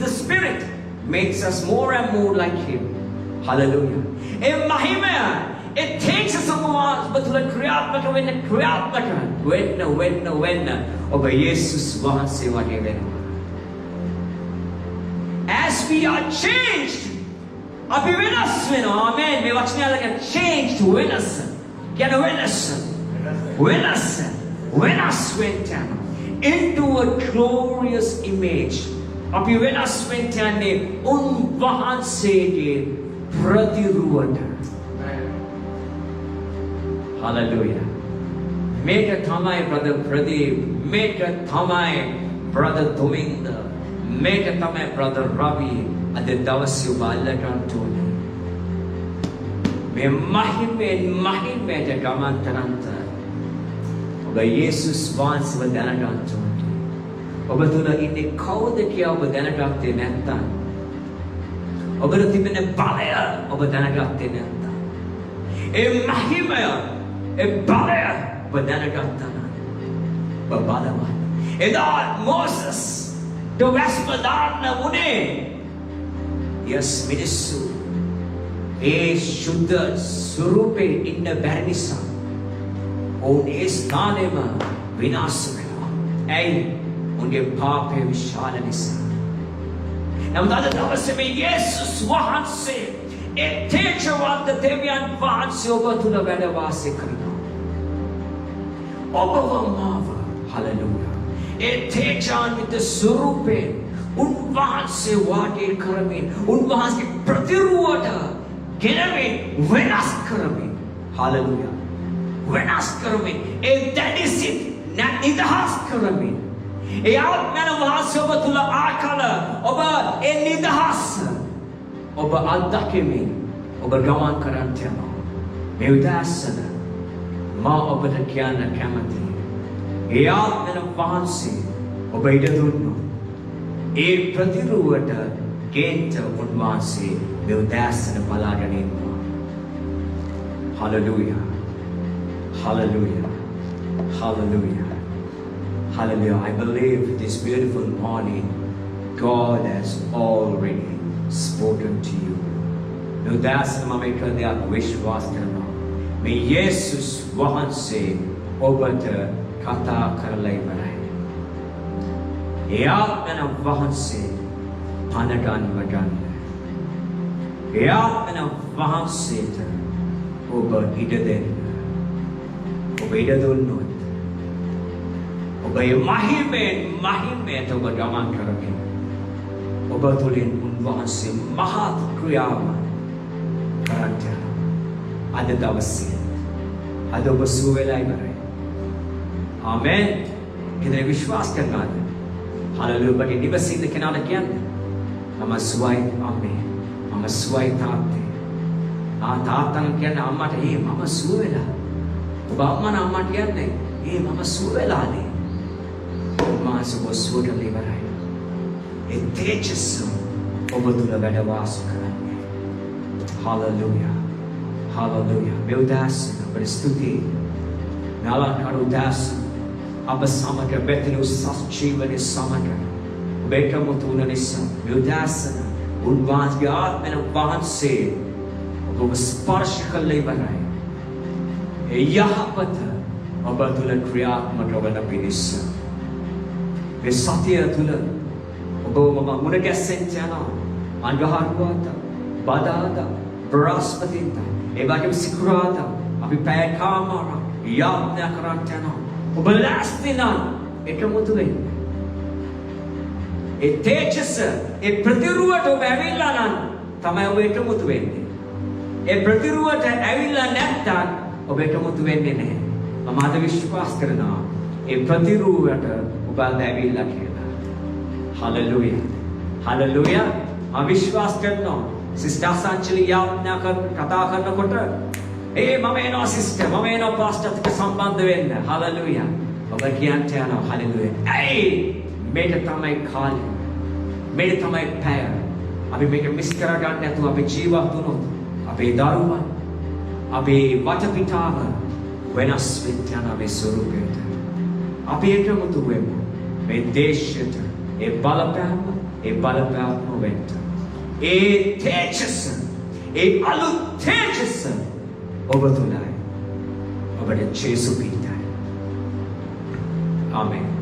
the Spirit makes us more and more like Him. Hallelujah. A මහිමය it takes us over to the ක්‍රියාත්මක වෙන්න ඔබ යේසුස් වහන්සේ වගේ වෙනවා. As we are changed, අපි වෙනස් වෙනවා. Amen. මේ වචනය අල්ලගෙන changed වෙනස්. කියන වෙනස් වෙන්න into a glorious image. අපි වෙනස් වෙන්න යන්නේ උන්වහන්සේගේ ප්‍රතිරූපයට. Hallelujah. Make a tamai brother Pradeep. Make a tamai brother Dominda. Make a tamai brother Ravi. Ade dawasyu baalakan tuni. Me mahime de gamantaranta. Oba Jesus wants with danakan tuni. Oba tula inni kawda kiya oba danagatte නැත්තම්. ඔබට තිබෙන බලය ඔබ දැනගත්තේ නැත්තම්. ඒ මහිමය ඒ බලය ඔබ දැනගත්තා නම් ඔබ බලවත්. එදා මෝසස් දවස්ම දාන්න උනේ යස් මිනිස්සු ඒ ශුද්ධ ස්වරූපේ ඉන්න බැරි නිසා ඔවුන් ඒ ස්ථානෙම විනාශ කළා. ඇයි? උන්ගේ පාපය විශාල නිසා. නමුත් අද දවසේ මේ යේසුස් වහන්සේ ඒ තේජවන්ත දෙවියන් වහන්සේ ඔබ තුල වැඩ වාසය කරනවා. ඔබව මාව හලෙලූයා. ඒ තේජාන්විත ස්වරූපේ උන්වහන්සේ වාගේ කරමින් උන්වහන්සේ ප්‍රතිරූපට ගෙනමින් වෙනස් කරමින් හලෙලූයා. වෙනස් කරමින් ඒ දැඩිසිත නිදහස් කරමින් ඒ ආත්මන වහන්සේ ඔබ තුල ආකල ඔබ ඒ නිදහස් ඔබ අත්දැකීමෙන් ඔබ ගමන් කරන්න යනවා. මේ උදාසන මා ඔබට කියන්න කැමතියි. ඒ ආත්මන වහන්සේ ඔබ ඉඩ දුන්නොත් ඒ ප්‍රතිරූපට ගේන්ට උන්වහන්සේ මේ උදාසන බලාගෙන ඉන්නවා. Hallelujah. Hallelujah. Hallelujah. Hallelujah. I believe this beautiful morning God has already spoken to you. Nudaasana mama ekadyak vishwas karana. Me Jesus wahanse obata kata karala ivarai. E aatmana wahanse panagan waganna. E aatmana wahanse ta oba ida denna. ඔබ ඉඩ දුන්නොත් ඔබේ මහිමයට ඔබ ගමන් කරමින් ඔබ තුළින් උන්වහන්සේ මහත් ක්‍රියාව කරන්න යනවා. අද දවසේ අද ඔබ සුව වෙලා ඉවරයි. ආමෙන්. කෙනෙක් විශ්වාස කරනවාද? හලෙලූයා. ඔබගේ නිවසින්ද කෙනාට කියන්නේ මම සුවයි අම්මේ, මම සුවයි තාත්තේ. තාත්තන් කියන්නේ අම්මට මම සුව වෙලා. ඔබ අම්මා නම්මට කියන්නේ මම සුව වෙලානේ. මාස ඔබ සුවට ඉවරයි. ඒ තේජස ඔබ තුල වැඩ වාසය කරන්නේ. හලෙලූයා. හලෙලූයා. මේ උදාසන ඔබට ස්තුතියි. නාලකර උදාසන අප සමග බෙතන උසස් ජීවනයේ සමග ඔබ එකමුතු වුණ නිසා මේ උදාසන උන්වහන්සේගේ ආත්මන වහන්සේ ඔබ ස්පර්ශ කළ ඉවරයි. යහපත ඔබ තුළ ක්‍රියාත්මක වන පිණිස මේ සතිය තුළ ඔබ මුණ ගැසෙන්න යනවා. අඟහරුවාදා, බදාදා, බ්‍රහස්පතින්දා, ඒ වගේම සිකුරාදා අපි පැය කාමාරක් යාත්‍රා කරන්න යනවා. ඔබ ලෑස්ති නම් එකමුතු වෙන්න. ඒ තේජස ඒ ප්‍රතිරූපයට ඔබ ඇවිල්ලා නම් තමයි ඔබ එකමුතු වෙන්නේ. ඒ ප්‍රතිරූපයට ඇවිල්ලා නැත්නම් ඔබ එකමුතු වෙන්නේ නැහැ. මම අද විශ්වාස කරනවා ඒ ප්‍රතිරූපයට ඔබ ඇවිල්ලා කියලා. හලෙලූයා. හලෙලූයා. මම විශ්වාස කරනවා සිස්ටර් සංචලි යාඥා කතා කරනකොට මම එනවා සිස්ටර් මම එනවා පාස්ටර්ත් එක්ක සම්බන්ධ වෙන්න. හලෙලූයා. ඔබ කියන්ට යනවා හලෙලූයා. ඇයි මේක තමයි කාලය. මේක තමයි පැය. අපි මේක මිස් කරගන්න නැතුව අපි ජීවත් වුණොත් අපේ දරුවන් අපේ වටපිටාව වෙනස් වෙන්න යන මේ ස්වරූපයට අපි එකමුතු වෙමු. මේ දේශයට ඒ බලපෑම වෙන්න. ඒ තේජස ඒ අලුත් තේජස ඔබ තුලයි. ඔබට ජේසු පිටයි. ආමෙන්.